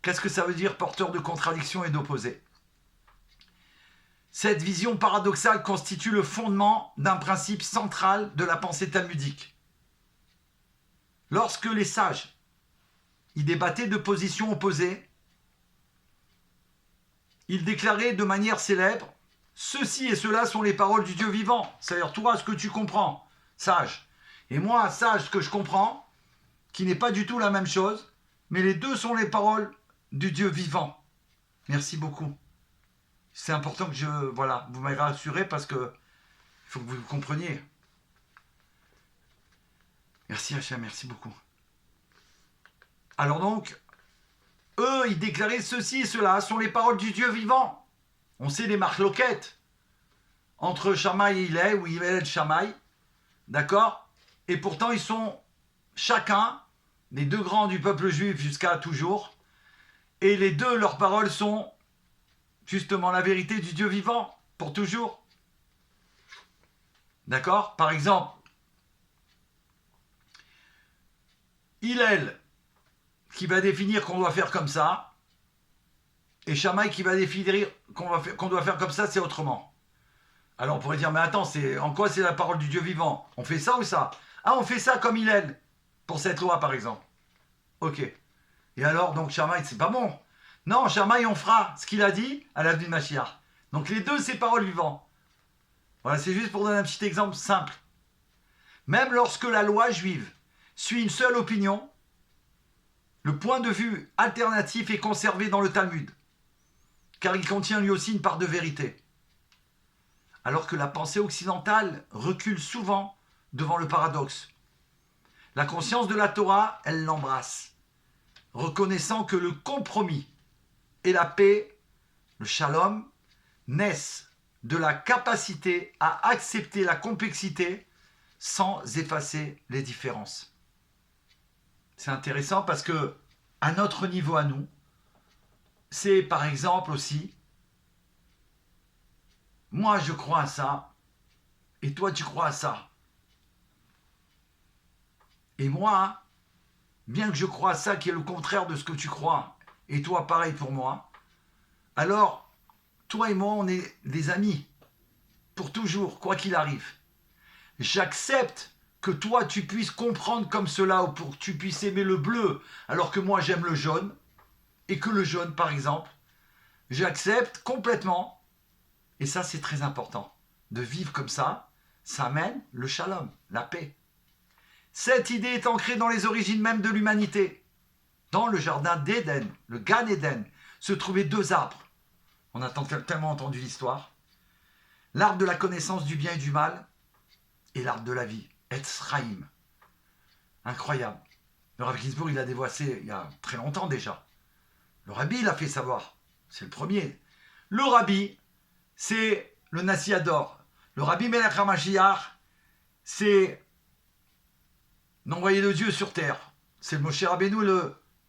Qu'est-ce que ça veut dire porteur de contradictions et d'opposés? Cette vision paradoxale constitue le fondement d'un principe central de la pensée talmudique. Lorsque les sages y débattaient de positions opposées, ils déclaraient de manière célèbre « Ceci et cela sont les paroles du Dieu vivant ». C'est-à-dire, toi, ce que tu comprends, sage. Et moi, sage, ce que je comprends, qui n'est pas du tout la même chose, mais les deux sont les paroles du Dieu vivant. Merci beaucoup. C'est important que vous m'avez rassuré parce que il faut que vous compreniez. Merci Hachem, merci beaucoup. Alors donc, eux, ils déclaraient ceci et cela sont les paroles du Dieu vivant. On sait les marloquettes entre Shammai et Hillel, ou Hillel et Shammai, d'accord? Et pourtant, ils sont chacun, les deux grands du peuple juif jusqu'à toujours, et les deux, leurs paroles sont justement la vérité du Dieu vivant, pour toujours. D'accord? Par exemple, Hillel, qui va définir qu'on doit faire comme ça, et Shammai qui va définir qu'on doit faire comme ça, c'est autrement. Alors on pourrait dire, mais attends, en quoi c'est la parole du Dieu vivant? On fait ça ou ça? Ah, on fait ça comme Hillel, pour cette loi par exemple. Ok. Et alors, donc Shammai, c'est pas bon. Non, Shammai, on fera ce qu'il a dit à l'avenue de Mashiach. Donc les deux, c'est paroles vivantes. Voilà, c'est juste pour donner un petit exemple simple. Même lorsque la loi juive suit une seule opinion, le point de vue alternatif est conservé dans le Talmud, car il contient lui aussi une part de vérité. Alors que la pensée occidentale recule souvent devant le paradoxe. La conscience de la Torah, elle l'embrasse, reconnaissant que le compromis et la paix, le shalom, naissent de la capacité à accepter la complexité sans effacer les différences. C'est intéressant parce que, à notre niveau à nous, c'est par exemple aussi, moi je crois à ça, et toi tu crois à ça. Et moi, bien que je crois à ça qui est le contraire de ce que tu crois, et toi pareil pour moi, alors toi et moi on est des amis, pour toujours, quoi qu'il arrive. J'accepte que toi tu puisses comprendre comme cela, ou pour que tu puisses aimer le bleu, alors que moi j'aime le jaune, et que le jaune par exemple, j'accepte complètement, et ça c'est très important, de vivre comme ça amène le shalom, la paix. Cette idée est ancrée dans les origines mêmes de l'humanité. Dans le jardin d'Éden, le Gan Éden, se trouvaient deux arbres. On a tellement entendu l'histoire. L'arbre de la connaissance du bien et du mal et l'arbre de la vie, Etz Chaim. Incroyable. Le Rav Ginsburg, il a dévoilé il y a très longtemps déjà. Le Rabbi l'a fait savoir. C'est le premier. Le Rabbi, c'est le Nassi Ador. Le Rabbi Melech HaMashiach, c'est l'envoyé de Dieu sur terre. C'est le Moshe Rabbeinu, le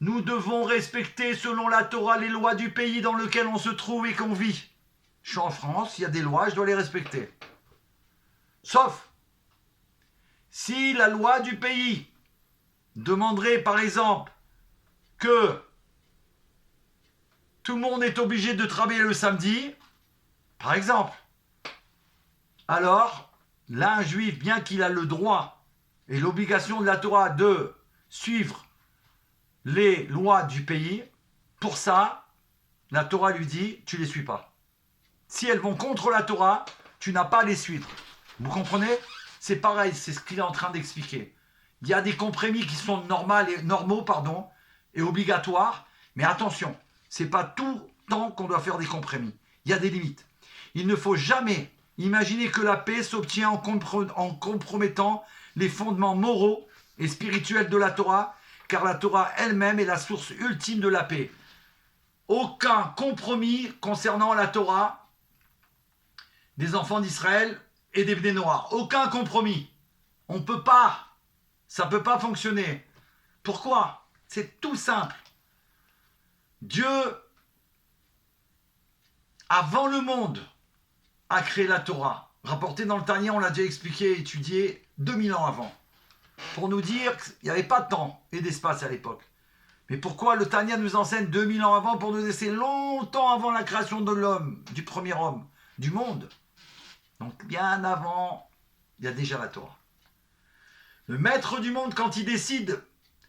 Nous devons respecter selon la Torah les lois du pays dans lequel on se trouve et qu'on vit. Je suis en France, il y a des lois, je dois les respecter. Sauf si la loi du pays demanderait par exemple que tout le monde est obligé de travailler le samedi, par exemple, alors là un juif, bien qu'il a le droit et l'obligation de la Torah de suivre les lois du pays, pour ça, la Torah lui dit, tu les suis pas. Si elles vont contre la Torah, tu n'as pas à les suivre. Vous comprenez? C'est pareil, c'est ce qu'il est en train d'expliquer. Il y a des compromis qui sont normaux et obligatoires, mais attention, c'est pas tout le temps qu'on doit faire des compromis. Il y a des limites. Il ne faut jamais imaginer que la paix s'obtient en compromettant les fondements moraux et spirituels de la Torah, car la Torah elle-même est la source ultime de la paix. Aucun compromis concernant la Torah des enfants d'Israël et des Bnei Noach. Aucun compromis. On ne peut pas. Ça ne peut pas fonctionner. Pourquoi? C'est tout simple. Dieu, avant le monde, a créé la Torah. Rapporté dans le Tanya, on l'a déjà expliqué et étudié 2000 ans avant. Pour nous dire qu'il n'y avait pas de temps et d'espace à l'époque. Mais pourquoi le Tanya nous enseigne 2000 ans avant pour nous laisser longtemps avant la création de l'homme, du premier homme, du monde? Donc bien avant, il y a déjà la Torah. Le maître du monde, quand il décide,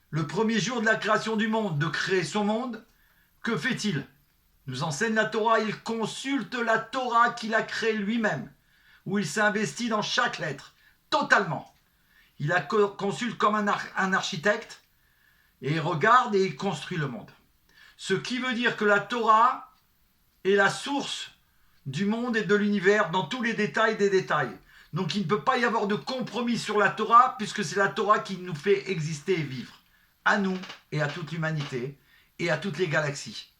le premier jour de la création du monde, de créer son monde, que fait-il? Nous enseigne la Torah, il consulte la Torah qu'il a créée lui-même, où il s'est investi dans chaque lettre, totalement. Il la consulte comme un architecte, et il regarde et il construit le monde. Ce qui veut dire que la Torah est la source du monde et de l'univers dans tous les détails des détails. Donc il ne peut pas y avoir de compromis sur la Torah, puisque c'est la Torah qui nous fait exister et vivre, à nous et à toute l'humanité et à toutes les galaxies.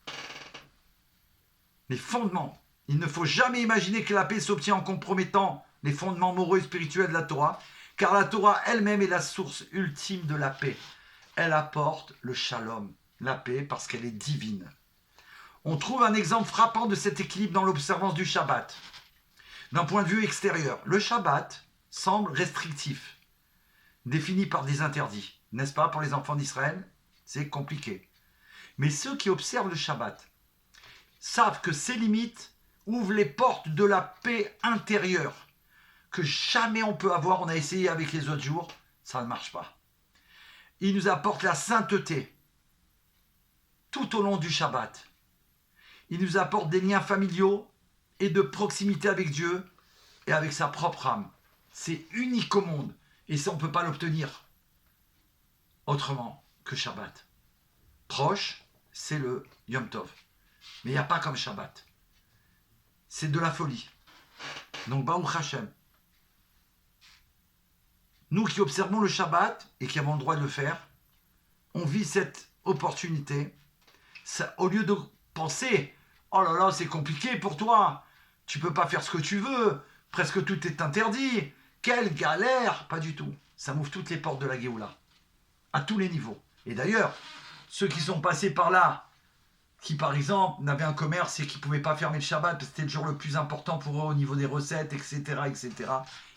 Les fondements. Il ne faut jamais imaginer que la paix s'obtient en compromettant les fondements moraux et spirituels de la Torah, car la Torah elle-même est la source ultime de la paix. Elle apporte le shalom, la paix, parce qu'elle est divine. On trouve un exemple frappant de cet équilibre dans l'observance du Shabbat. D'un point de vue extérieur, le Shabbat semble restrictif, défini par des interdits. N'est-ce pas, pour les enfants d'Israël? C'est compliqué. Mais ceux qui observent le Shabbat savent que ces limites ouvrent les portes de la paix intérieure que jamais on peut avoir. On a essayé avec les autres jours, ça ne marche pas. Il nous apporte la sainteté tout au long du Shabbat. Il nous apporte des liens familiaux et de proximité avec Dieu et avec sa propre âme. C'est unique au monde et ça on ne peut pas l'obtenir autrement que Shabbat. Proche, c'est le Yom Tov. Mais il n'y a pas comme Shabbat. C'est de la folie. Donc Baruch Hashem. Nous qui observons le Shabbat et qui avons le droit de le faire, on vit cette opportunité. Ça, au lieu de penser, oh là là, c'est compliqué pour toi, tu peux pas faire ce que tu veux, presque tout est interdit, quelle galère, pas du tout. Ça m'ouvre toutes les portes de la Géoula, à tous les niveaux. Et d'ailleurs, ceux qui sont passés par là, qui par exemple n'avaient un commerce et qui ne pouvaient pas fermer le Shabbat parce que c'était le jour le plus important pour eux au niveau des recettes, etc.,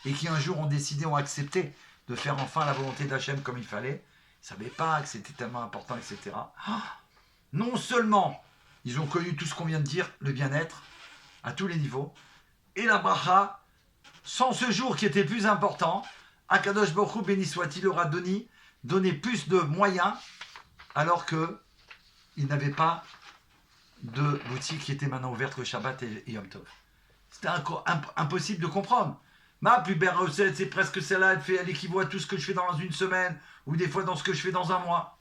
et qui un jour ont décidé, ont accepté de faire enfin la volonté d'Hachem comme il fallait, ils ne savaient pas que c'était tellement important, etc. Non seulement ils ont connu tout ce qu'on vient de dire, le bien-être, à tous les niveaux, et la bracha, sans ce jour qui était plus important, Akadosh Baruch Hu, béni soit-il, aura donné plus de moyens, alors qu'ils n'avaient pas de boutiques qui étaient maintenant ouvertes le Shabbat et Yom Tov. C'était impossible de comprendre. Ma plus belle recette, c'est presque celle-là, elle équivaut à tout ce que je fais dans une semaine, ou des fois dans ce que je fais dans un mois.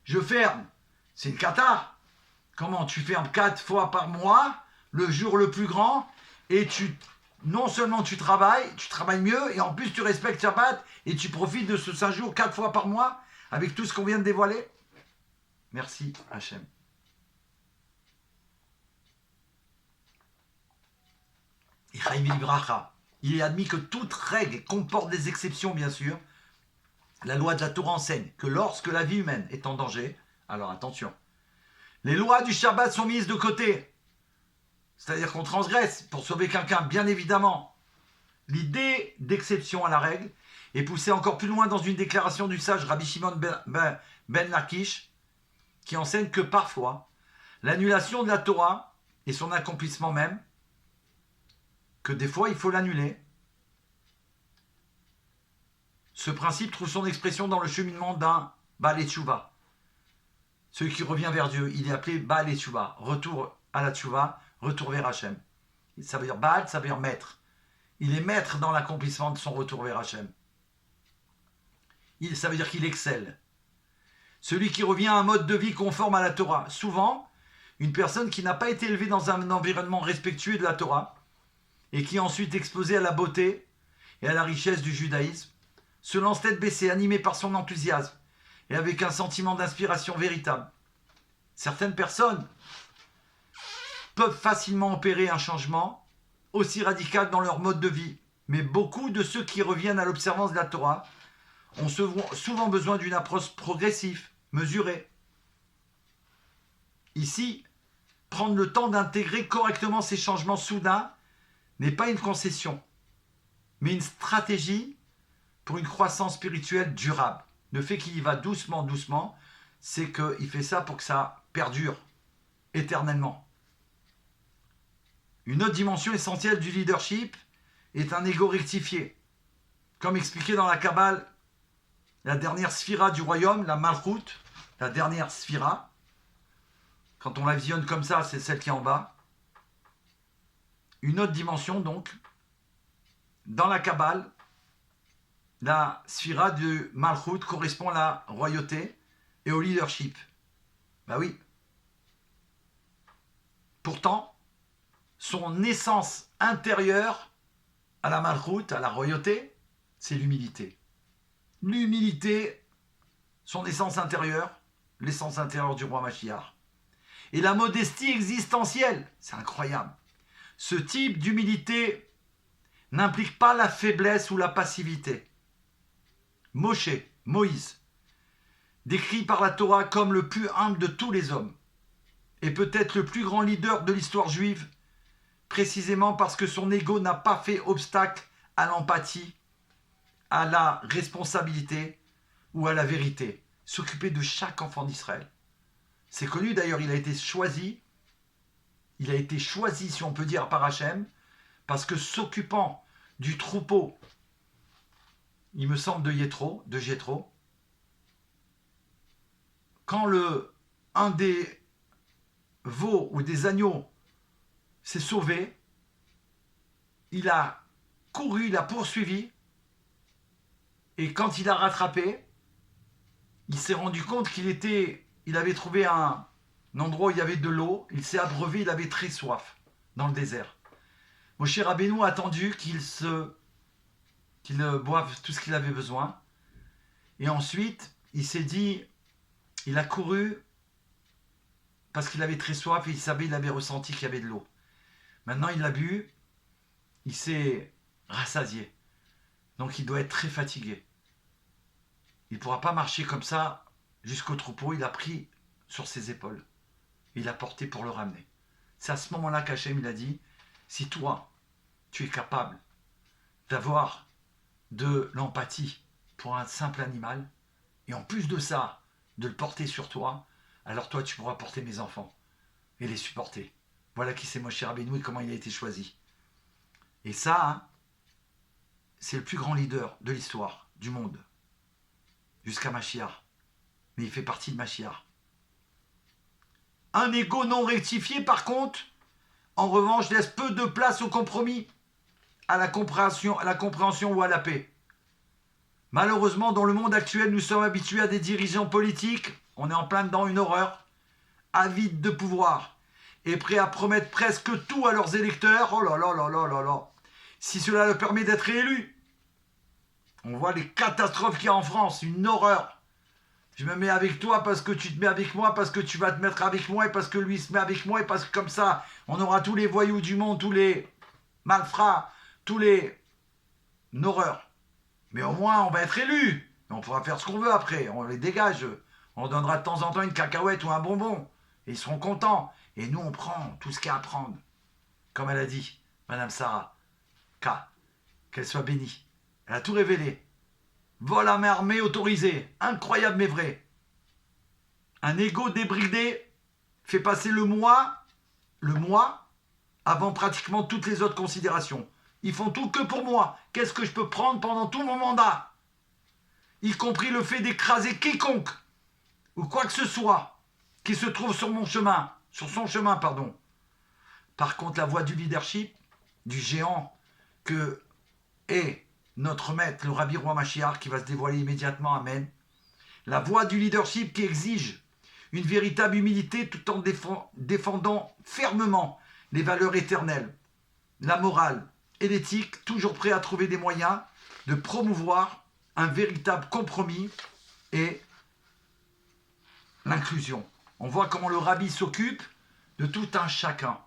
Je ferme, c'est une cata. Comment tu fermes 4 fois par mois, le jour le plus grand, et non seulement tu travailles mieux, et en plus tu respectes Shabbat, et tu profites de ce 5 jours 4 fois par mois, avec tout ce qu'on vient de dévoiler. Merci Hachem. Il est admis que toute règle comporte des exceptions, bien sûr. La loi de la Torah enseigne que lorsque la vie humaine est en danger, Alors attention. Les lois du Shabbat sont mises de côté. C'est-à-dire qu'on transgresse pour sauver quelqu'un, bien évidemment. L'idée d'exception à la règle est poussée encore plus loin dans une déclaration du sage Rabbi Shimon ben Lakish, qui enseigne que parfois, l'annulation de la Torah et son accomplissement même, que des fois il faut l'annuler. Ce principe trouve son expression dans le cheminement d'un Baal Tshuva. Celui qui revient vers Dieu, il est appelé Baal Tshuva, retour à la Tshuva, retour vers Hachem. Ça veut dire Baal, ça veut dire maître. Il est maître dans l'accomplissement de son retour vers Hachem. Ça veut dire qu'il excelle. Celui qui revient à un mode de vie conforme à la Torah. Souvent, une personne qui n'a pas été élevée dans un environnement respectueux de la Torah et qui est ensuite exposée à la beauté et à la richesse du judaïsme, se lance tête baissée, animé par son enthousiasme et avec un sentiment d'inspiration véritable. Certaines personnes peuvent facilement opérer un changement aussi radical dans leur mode de vie, mais beaucoup de ceux qui reviennent à l'observance de la Torah ont souvent besoin d'une approche progressive, mesurée. Ici, prendre le temps d'intégrer correctement ces changements soudains n'est pas une concession, mais une stratégie pour une croissance spirituelle durable. Le fait qu'il y va doucement, doucement, c'est qu'il fait ça pour que ça perdure éternellement. Une autre dimension essentielle du leadership est un ego rectifié. Comme expliqué dans la Kabbale, la dernière sphira du royaume, la Malchut, la dernière sphira, quand on la visionne comme ça, c'est celle qui est en bas. Une autre dimension donc, dans la Kabbale, la sphira du Malchut correspond à la royauté et au leadership. Ben oui. Pourtant, son essence intérieure à la Malchut, à la royauté, c'est l'humilité. L'humilité, son essence intérieure, l'essence intérieure du roi Mashiach. Et la modestie existentielle, c'est incroyable. Ce type d'humilité n'implique pas la faiblesse ou la passivité. Moïse, décrit par la Torah comme le plus humble de tous les hommes, et peut-être le plus grand leader de l'histoire juive, précisément parce que son ego n'a pas fait obstacle à l'empathie, à la responsabilité ou à la vérité. S'occuper de chaque enfant d'Israël. C'est connu d'ailleurs, il a été choisi, si on peut dire, par Hachem, parce que s'occupant du troupeau, il me semble de Jéthro, quand un des veaux ou des agneaux s'est sauvé, il a couru, il a poursuivi, et quand il a rattrapé, il s'est rendu compte il avait trouvé un endroit où il y avait de l'eau, il s'est abreuvé, il avait très soif dans le désert. Moshe Rabbeinu a attendu qu'il boive tout ce qu'il avait besoin, et ensuite il s'est dit, il a couru parce qu'il avait très soif et il avait ressenti qu'il y avait de l'eau. Maintenant il l'a bu, il s'est rassasié, donc il doit être très fatigué. Il ne pourra pas marcher comme ça jusqu'au troupeau. Il a pris sur ses épaules. Il a porté pour le ramener. C'est à ce moment-là qu'Hachem il a dit, si toi, tu es capable d'avoir de l'empathie pour un simple animal, et en plus de ça, de le porter sur toi, alors toi, tu pourras porter mes enfants et les supporter. Voilà qui c'est Moshe Rabbeinu et comment il a été choisi. Et ça, c'est le plus grand leader de l'histoire du monde. Jusqu'à Mashiach. Mais il fait partie de Mashiach. Un ego non rectifié, par contre, en revanche, laisse peu de place au compromis, à la compréhension ou à la paix. Malheureusement, dans le monde actuel, nous sommes habitués à des dirigeants politiques, on est en plein dedans, une horreur, avides de pouvoir, et prêts à promettre presque tout à leurs électeurs. Oh là là là là là là. Si cela leur permet d'être élus. On voit les catastrophes qu'il y a en France, une horreur. Je me mets avec toi parce que tu te mets avec moi, parce que tu vas te mettre avec moi, et parce que lui se met avec moi, et parce que comme ça, on aura tous les voyous du monde, tous les malfrats, tous les... Une horreur. Mais au moins, on va être élus. On pourra faire ce qu'on veut après. On les dégage. On donnera de temps en temps une cacahuète ou un bonbon. Et ils seront contents. Et nous, on prend tout ce qu'il y a à prendre. Comme elle a dit, Madame Sarah K. Qu'elle soit bénie. Elle a tout révélé. Vol à main armée autorisé. Incroyable mais vrai. Un ego débridé fait passer le moi, avant pratiquement toutes les autres considérations. Ils font tout que pour moi. Qu'est-ce que je peux prendre pendant tout mon mandat? Y compris le fait d'écraser quiconque, ou quoi que ce soit, qui se trouve sur mon chemin, sur son chemin, pardon. Par contre, la voie du leadership, du géant, que est notre maître, le Rabbi Roi Mashiach, qui va se dévoiler immédiatement, amen. La voie du leadership qui exige une véritable humilité tout en défendant fermement les valeurs éternelles, la morale et l'éthique, toujours prêt à trouver des moyens de promouvoir un véritable compromis et l'inclusion. On voit comment le rabbi s'occupe de tout un chacun.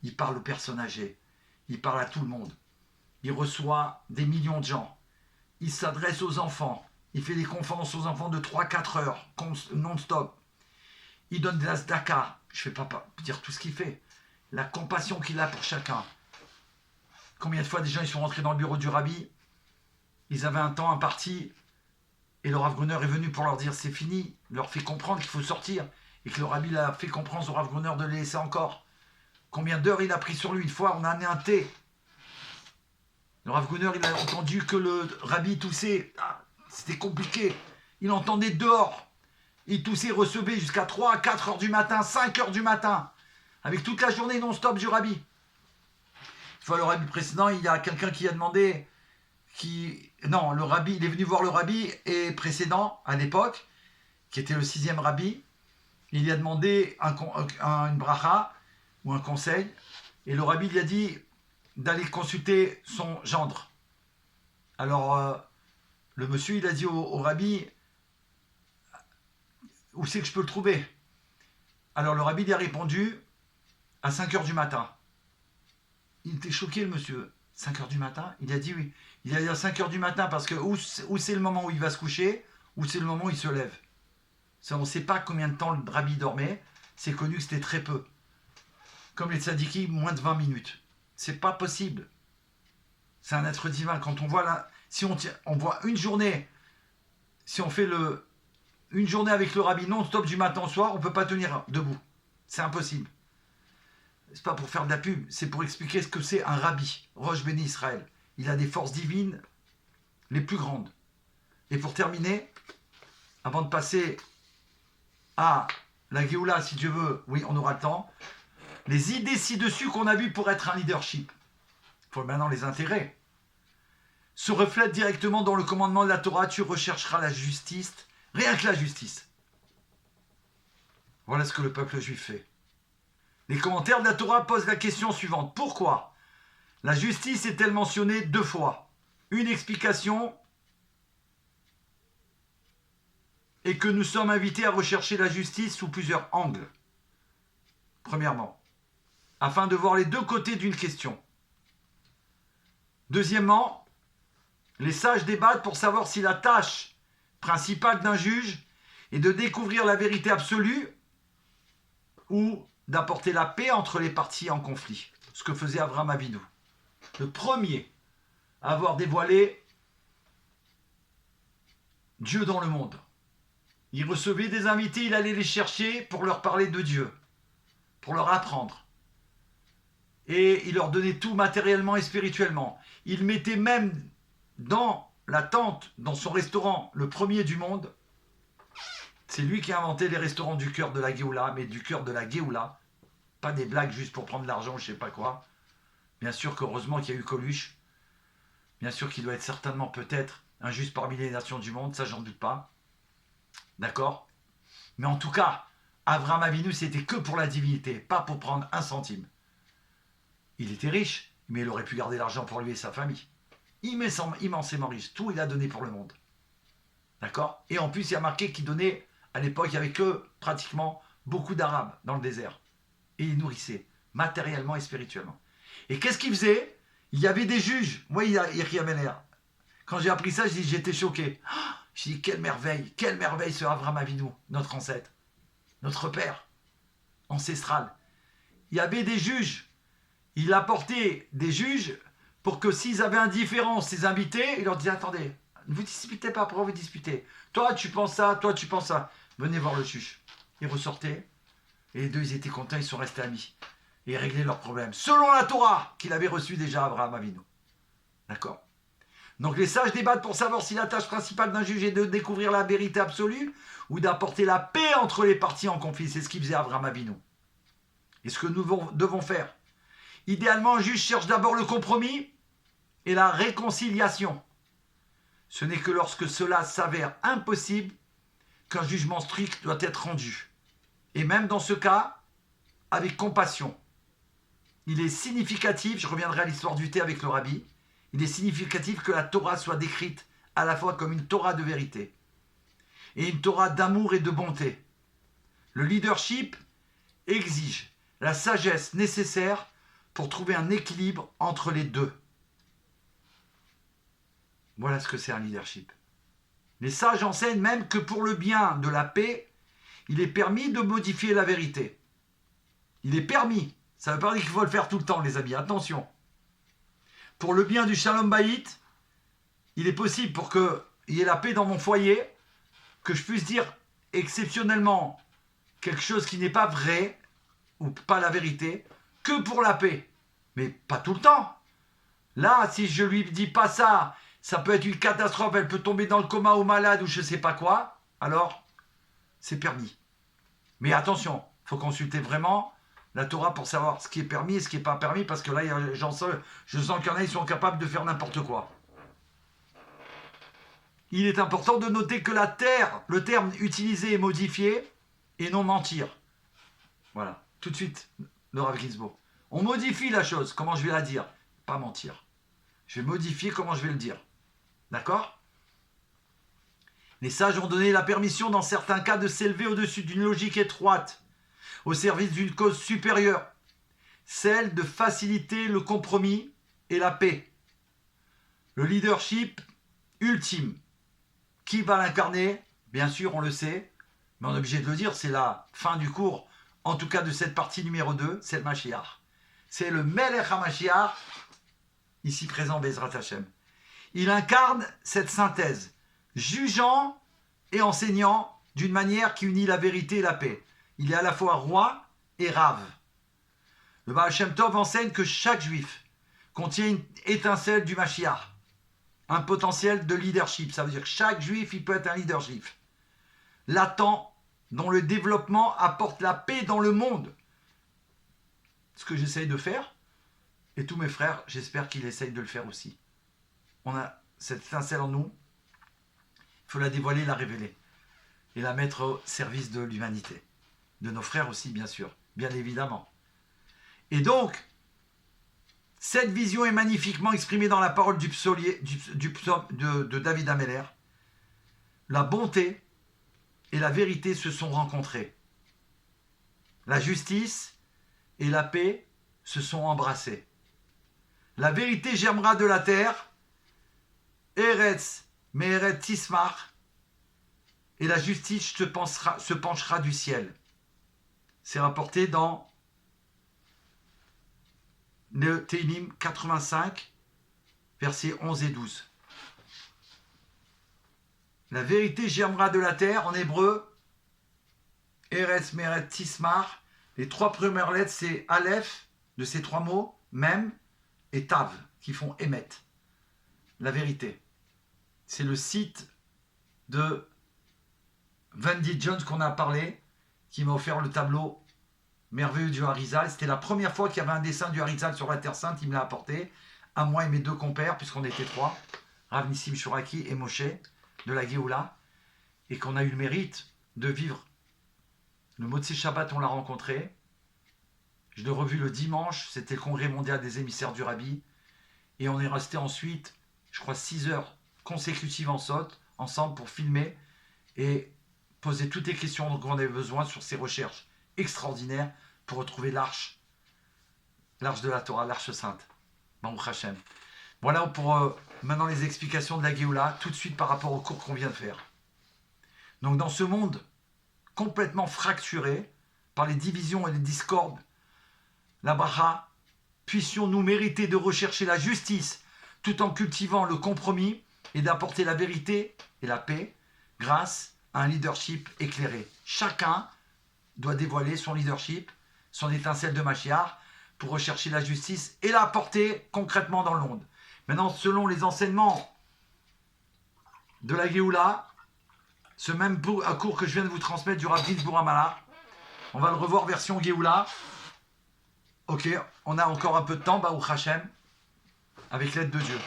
Il parle aux personnes âgées, il parle à tout le monde. Il reçoit des millions de gens. Il s'adresse aux enfants. Il fait des conférences aux enfants de 3-4 heures, non-stop. Il donne de la tzedaka. Je ne vais pas dire tout ce qu'il fait. La compassion qu'il a pour chacun. Combien de fois des gens ils sont rentrés dans le bureau du rabbi, ils avaient un temps imparti, et le Rav Gruner est venu pour leur dire c'est fini, il leur fait comprendre qu'il faut sortir, et que le rabbi l'a fait comprendre au Rav Gruner de les laisser encore. Combien d'heures il a pris sur lui? Une fois, on a amené un thé. Le Rav Gruner, il a entendu que le rabbi toussait. Ah, c'était compliqué. Il entendait dehors. Il toussait, recevait jusqu'à 3 à 4 heures du matin, 5 heures du matin, avec toute la journée non-stop du rabbi. Une fois, le rabbi précédent, il y a quelqu'un qui a demandé... Non, le rabbi, il est venu voir le rabbi et précédent, à l'époque, qui était le 6e rabbi. Il lui a demandé une bracha ou un conseil. Et le rabbi lui a dit d'aller consulter son gendre. Alors, le monsieur, il a dit au rabbi, où c'est que je peux le trouver? Alors, le rabbi lui a répondu, à 5 heures du matin. Il était choqué, le monsieur. 5 heures du matin? Il a dit oui. Il a dit à 5 heures du matin parce que ou c'est le moment où il va se coucher, ou c'est le moment où il se lève. Ça, on ne sait pas combien de temps le rabbi dormait. C'est connu que c'était très peu. Comme les tzadiki, moins de 20 minutes. C'est pas possible. C'est un être divin. Quand on voit là, si on voit une journée, si on fait une journée avec le rabbi non-stop du matin au soir, on ne peut pas tenir debout. C'est impossible. C'est pas pour faire de la pub, c'est pour expliquer ce que c'est un rabbi, Rosh Béni Israël. Il a des forces divines les plus grandes. Et pour terminer, avant de passer à la Géoula, si Dieu veut, oui, on aura le temps, les idées ci-dessus qu'on a vues pour être un leadership, il faut maintenant les intégrer, se reflètent directement dans le commandement de la Torah, tu rechercheras la justice, rien que la justice. Voilà ce que le peuple juif fait. Les commentaires de la Torah posent la question suivante. Pourquoi la justice est-elle mentionnée 2 fois? Une explication est que nous sommes invités à rechercher la justice sous plusieurs angles. Premièrement, afin de voir les 2 côtés d'une question. Deuxièmement, les sages débattent pour savoir si la tâche principale d'un juge est de découvrir la vérité absolue ou d'apporter la paix entre les parties en conflit, ce que faisait Abraham Avinu. Le premier à avoir dévoilé Dieu dans le monde. Il recevait des invités, il allait les chercher pour leur parler de Dieu, pour leur apprendre. Et il leur donnait tout matériellement et spirituellement. Il mettait même dans la tente, dans son restaurant, le premier du monde. C'est lui qui a inventé les restaurants du cœur de la Géoula, mais du cœur de la Géoula. Pas des blagues juste pour prendre de l'argent, je sais pas quoi. Bien sûr qu'heureusement qu'il y a eu Coluche. Bien sûr qu'il doit être certainement peut-être un juste parmi les nations du monde, ça j'en doute pas. D'accord? Mais en tout cas, Abraham Avinu, c'était que pour la divinité, pas pour prendre un centime. Il était riche, mais il aurait pu garder l'argent pour lui et sa famille. Immensément riche. Tout il a donné pour le monde. D'accord? Et en plus, il y a marqué qu'il donnait, à l'époque, il n'y avait que pratiquement beaucoup d'Arabes dans le désert. Et il nourrissait, matériellement et spirituellement. Et qu'est-ce qu'il faisait? Il y avait des juges. Moi, Yahya Mener. Quand j'ai appris ça, j'étais choqué. Je dis, quelle merveille ce Avraham Avinu, notre ancêtre, notre père ancestral. Il y avait des juges. Il apportait des juges pour que s'ils avaient un différend, ses invités, il leur disait, attendez, ne vous disputez pas, pourquoi vous disputez? Toi, tu penses ça, toi, tu penses ça. Venez voir le juge. Ils ressortaient, et les deux, ils étaient contents, ils sont restés amis. Et ils réglaient leurs problèmes, selon la Torah qu'il avait reçue déjà Avraham Avinu. D'accord? Donc les sages débattent pour savoir si la tâche principale d'un juge est de découvrir la vérité absolue ou d'apporter la paix entre les parties en conflit. C'est ce qu'il faisait Avraham Avinu. Et ce que nous devons faire. Idéalement, un juge cherche d'abord le compromis et la réconciliation. Ce n'est que lorsque cela s'avère impossible qu'un jugement strict doit être rendu. Et même dans ce cas, avec compassion. Il est significatif, je reviendrai à l'histoire du thé avec le rabbi, il est significatif que la Torah soit décrite à la fois comme une Torah de vérité et une Torah d'amour et de bonté. Le leadership exige la sagesse nécessaire pour trouver un équilibre entre les deux. Voilà ce que c'est un leadership. Les sages enseignent même que pour le bien de la paix, il est permis de modifier la vérité. Il est permis. Ça ne veut pas dire qu'il faut le faire tout le temps, les amis. Attention. Pour le bien du Shalom Bayit, il est possible pour qu'il y ait la paix dans mon foyer, que je puisse dire exceptionnellement quelque chose qui n'est pas vrai, ou pas la vérité, que pour la paix. Mais pas tout le temps. Là, si je lui dis pas ça, ça peut être une catastrophe, elle peut tomber dans le coma ou malade ou je ne sais pas quoi, alors c'est permis. Mais attention, il faut consulter vraiment la Torah pour savoir ce qui est permis et ce qui n'est pas permis, parce que là, je sens qu'il y en a, ils sont capables de faire n'importe quoi. Il est important de noter que le terme utilisé est modifié et non mentir. Voilà, tout de suite, le Rav Ginsburg. On modifie la chose, comment je vais la dire, pas mentir. Je vais modifier comment je vais le dire. D'accord? Les sages ont donné la permission dans certains cas de s'élever au-dessus d'une logique étroite, au service d'une cause supérieure, celle de faciliter le compromis et la paix. Le leadership ultime, qui va l'incarner? Bien sûr, on le sait, mais on est obligé de le dire, c'est la fin du cours, en tout cas de cette partie numéro 2, c'est le Mashiach. C'est le Melech HaMashiach, ici présent Bezrat Hashem. Il incarne cette synthèse, jugeant et enseignant d'une manière qui unit la vérité et la paix. Il est à la fois roi et rave. Le Baal Shem Tov enseigne que chaque juif contient une étincelle du Mashiach, un potentiel de leadership. Ça veut dire que chaque juif, il peut être un leadership latent, dont le développement apporte la paix dans le monde. Ce que j'essaye de faire, et tous mes frères, j'espère qu'ils essayent de le faire aussi. On a cette étincelle en nous, il faut la dévoiler, la révéler, et la mettre au service de l'humanité. De nos frères aussi, bien sûr, bien évidemment. Et donc, cette vision est magnifiquement exprimée dans la parole du psaume de David Ameller. La bonté et la vérité se sont rencontrées. La justice et la paix se sont embrassées. La vérité germera de la terre, Eretz Me'eret Tismar, et la justice se penchera du ciel. C'est rapporté dans le Tehillim 85, versets 11 et 12. La vérité germera de la terre, en hébreu, Eretz Me'eret Tismar. Les trois premières lettres, c'est Aleph, de ces trois mots, Mem, et Tav, qui font émettre. La vérité. C'est le site de Wendy Jones qu'on a parlé, qui m'a offert le tableau merveilleux du Harizal. C'était la première fois qu'il y avait un dessin du Harizal sur la Terre Sainte, il me l'a apporté, à moi et mes deux compères, puisqu'on était trois, Rav Nissim Shuraki et Moshe, de la Géoula, et qu'on a eu le mérite de vivre. Le Motzei Shabbat, on l'a rencontré. Je l'ai revu le dimanche, c'était le congrès mondial des émissaires du Rabbi, et on est resté ensuite, je crois, 6 heures consécutives ensemble pour filmer et poser toutes les questions dont on avait besoin sur ces recherches extraordinaires pour retrouver l'arche de la Torah, l'arche sainte. Baruch Hashem. Voilà pour maintenant les explications de la Géoula, tout de suite par rapport au cours qu'on vient de faire. Donc dans ce monde complètement fracturé par les divisions et les discordes, la bracha, puissions-nous mériter de rechercher la justice tout en cultivant le compromis et d'apporter la vérité et la paix grâce à un leadership éclairé. Chacun doit dévoiler son leadership, son étincelle de Mashiach pour rechercher la justice et la porter concrètement dans le monde. Maintenant, selon les enseignements de la Géoula, ce même cours que je viens de vous transmettre du Rav Ginsburg Amala, on va le revoir version Géoula. Ok, on a encore un peu de temps, Baruch Hashem, avec l'aide de Dieu.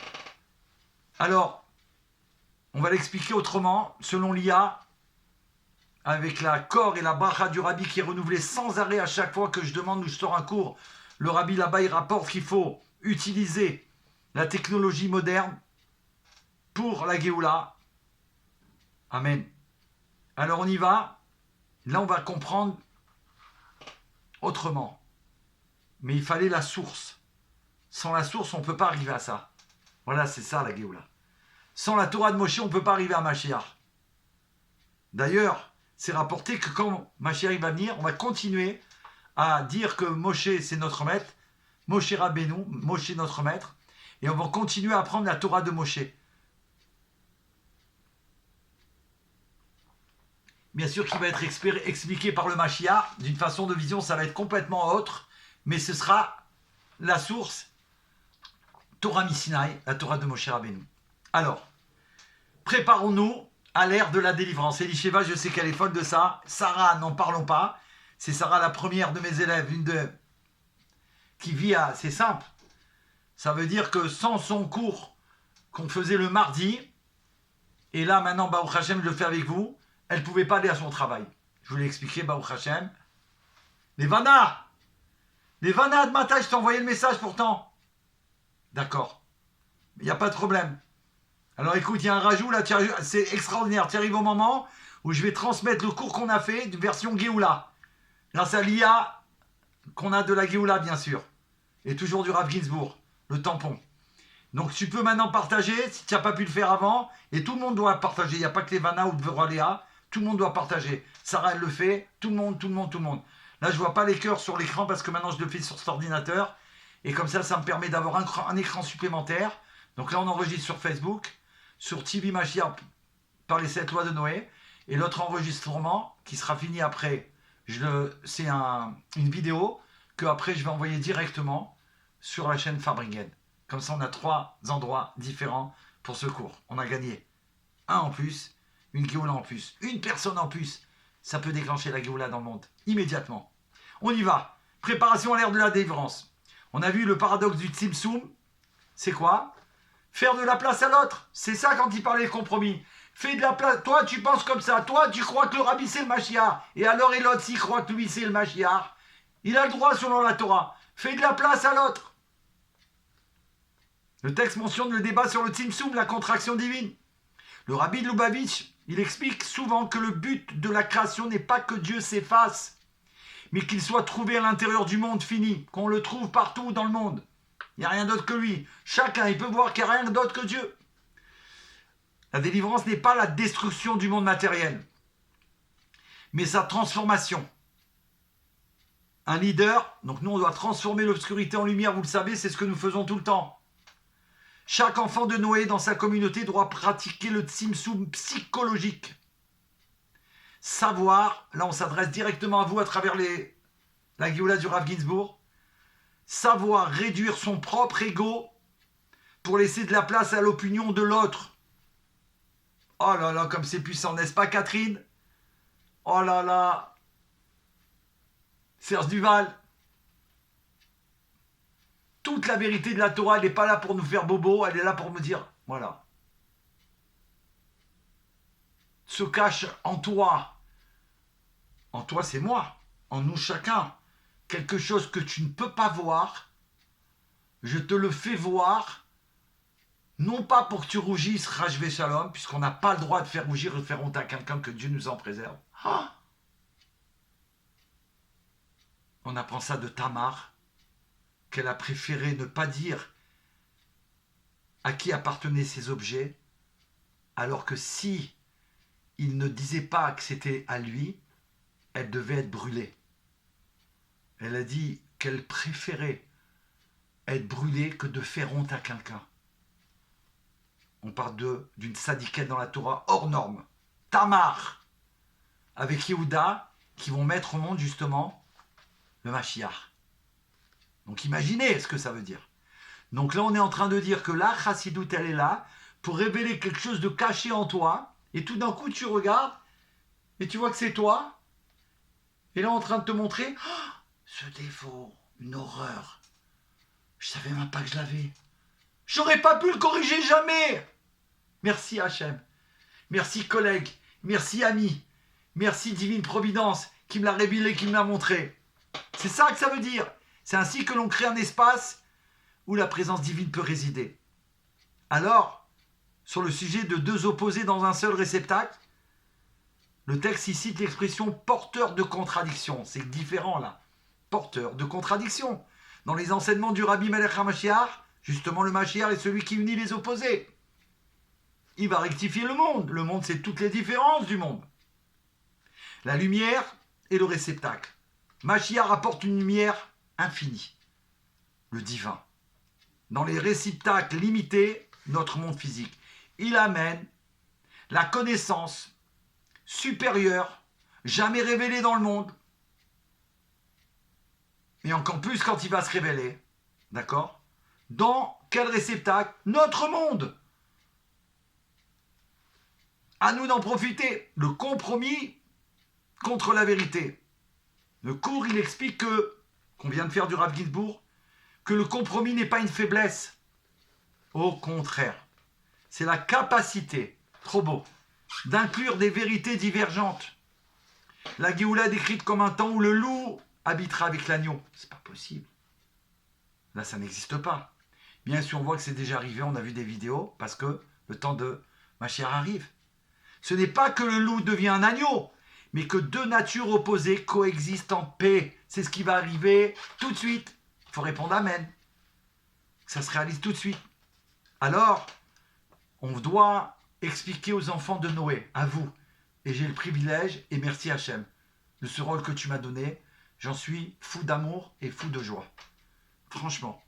Alors, on va l'expliquer autrement, selon l'IA, avec la Kor et la Bracha du Rabbi qui est renouvelée sans arrêt à chaque fois que je demande ou je sors un cours. Le Rabbi là-bas, il rapporte qu'il faut utiliser la technologie moderne pour la Géoula. Amen. Alors on y va. Là, on va comprendre autrement. Mais il fallait la source. Sans la source, on ne peut pas arriver à ça. Voilà, c'est ça la Géoula. Sans la Torah de Moshe, on ne peut pas arriver à Mashiach. D'ailleurs, c'est rapporté que quand Mashiach va venir, on va continuer à dire que Moshe, c'est notre maître, Moshe Rabbeinu, Moshe notre maître, et on va continuer à apprendre la Torah de Moshe. Bien sûr qu'il va être expliqué par le Mashiach, d'une façon de vision, ça va être complètement autre, mais ce sera la source Torah Misinaï, la Torah de Moshe Rabbeinu. Alors, préparons-nous à l'ère de la délivrance. Elisheva, je sais qu'elle est folle de ça. Sarah, n'en parlons pas. C'est Sarah, la première de mes élèves, qui vit à... C'est simple. Ça veut dire que sans son cours qu'on faisait le mardi, et là maintenant, Baruch Hashem, je le fais avec vous, elle ne pouvait pas aller à son travail. Je vous l'ai expliqué, Baruch Hashem. Les Vanna de matin, je t'ai envoyé le message pourtant. D'accord. Il n'y a pas de problème. Alors écoute, il y a un rajout là, c'est extraordinaire. Tu arrives au moment où je vais transmettre le cours qu'on a fait, de version Géoula. Grâce à l'IA qu'on a de la Géoula, bien sûr. Et toujours du Rav Ginsburg, le tampon. Donc tu peux maintenant partager, si tu n'as pas pu le faire avant, et tout le monde doit partager. Il n'y a pas que les Vanna ou le Léa, tout le monde doit partager. Sarah, elle le fait, tout le monde. Là, je ne vois pas les cœurs sur l'écran parce que maintenant je le fais sur cet ordinateur. Et comme ça, ça me permet d'avoir un écran supplémentaire. Donc là, on enregistre sur Facebook, sur TV Mashiach par les 7 lois de Noé. Et l'autre enregistrement, qui sera fini après, c'est une vidéo que après je vais envoyer directement sur la chaîne Farbringen. Comme ça, on a 3 endroits différents pour ce cours. On a gagné un en plus, une Géoula en plus, une personne en plus. Ça peut déclencher la Géoula dans le monde, immédiatement. On y va. Préparation à l'ère de la délivrance. On a vu le paradoxe du Tzimtzum. C'est quoi? Faire de la place à l'autre. C'est ça quand il parlait de compromis. Fais de la place. Toi, tu penses comme ça. Toi, tu crois que le Rabbi, c'est le Mashiach. Et alors, et l'autre, s'il croit que lui, c'est le Mashiach, il a le droit selon la Torah. Fais de la place à l'autre. Le texte mentionne le débat sur le Tzimtzum, la contraction divine. Le Rabbi de Lubavitch, il explique souvent que le but de la création n'est pas que Dieu s'efface, mais qu'il soit trouvé à l'intérieur du monde fini, qu'on le trouve partout dans le monde. Il n'y a rien d'autre que lui. Chacun, il peut voir qu'il n'y a rien d'autre que Dieu. La délivrance n'est pas la destruction du monde matériel, mais sa transformation. Un leader, donc nous on doit transformer l'obscurité en lumière, vous le savez, c'est ce que nous faisons tout le temps. Chaque enfant de Noé dans sa communauté doit pratiquer le tzimtzum psychologique. Savoir, là on s'adresse directement à vous à travers la Géoula du Rav Ginsburg, savoir réduire son propre ego pour laisser de la place à l'opinion de l'autre. Oh là là, comme c'est puissant, n'est-ce pas Catherine? Oh là là, Serge Duval. Toute la vérité de la Torah, elle n'est pas là pour nous faire bobo, elle est là pour me dire, voilà. Se cache en toi. En toi, c'est moi. En nous chacun. Quelque chose que tu ne peux pas voir, je te le fais voir, non pas pour que tu rougisses, Rajvé Shalom, puisqu'on n'a pas le droit de faire rougir et de faire honte à quelqu'un, que Dieu nous en préserve. Ah, on apprend ça de Tamar, qu'elle a préféré ne pas dire à qui appartenaient ces objets, alors que si il ne disait pas que c'était à lui, elle devait être brûlée. Elle a dit qu'elle préférait être brûlée que de faire honte à quelqu'un. On parle d'une sadiquette dans la Torah hors norme. Tamar, avec Yehuda, qui vont mettre au monde justement le Mashiach. Donc imaginez ce que ça veut dire. Donc là, on est en train de dire que la chassidoute, elle est là pour révéler quelque chose de caché en toi. Et tout d'un coup, tu regardes et tu vois que c'est toi. Et là, en train de te montrer ce défaut, une horreur. Je savais même pas que je l'avais. J'aurais pas pu le corriger jamais. Merci Hachem. Merci collègue. Merci ami. Merci divine providence qui me l'a révélé, qui me l'a montré. C'est ça que ça veut dire. C'est ainsi que l'on crée un espace où la présence divine peut résider. Alors, sur le sujet de deux opposés dans un seul réceptacle, le texte y cite l'expression porteur de contradiction. C'est différent là. Porteur de contradiction. Dans les enseignements du Rabbi Melech HaMashiach, justement le Mashiach est celui qui unit les opposés. Il va rectifier le monde. Le monde, c'est toutes les différences du monde. La lumière est le réceptacle. Mashiach apporte une lumière infinie, le divin. Dans les réceptacles limités, notre monde physique. Il amène la connaissance supérieure, jamais révélée dans le monde, et encore plus quand il va se révéler, d'accord? Dans quel réceptacle? Notre monde. À nous d'en profiter. Le compromis contre la vérité. Le cours, il explique qu'on vient de faire du Rav Ginsburg, que le compromis n'est pas une faiblesse. Au contraire, c'est la capacité, trop beau, d'inclure des vérités divergentes. La Géoula est décrite comme un temps où le loup habitera avec l'agneau. C'est pas possible. Là, ça n'existe pas. Bien sûr, on voit que c'est déjà arrivé, on a vu des vidéos, parce que le temps de Mashiach arrive. Ce n'est pas que le loup devient un agneau, mais que deux natures opposées coexistent en paix. C'est ce qui va arriver tout de suite. Il faut répondre Amen. Ça se réalise tout de suite. Alors, on doit expliquer aux enfants de Noé, à vous, et j'ai le privilège, et merci Hachem, de ce rôle que tu m'as donné. J'en suis fou d'amour et fou de joie. Franchement.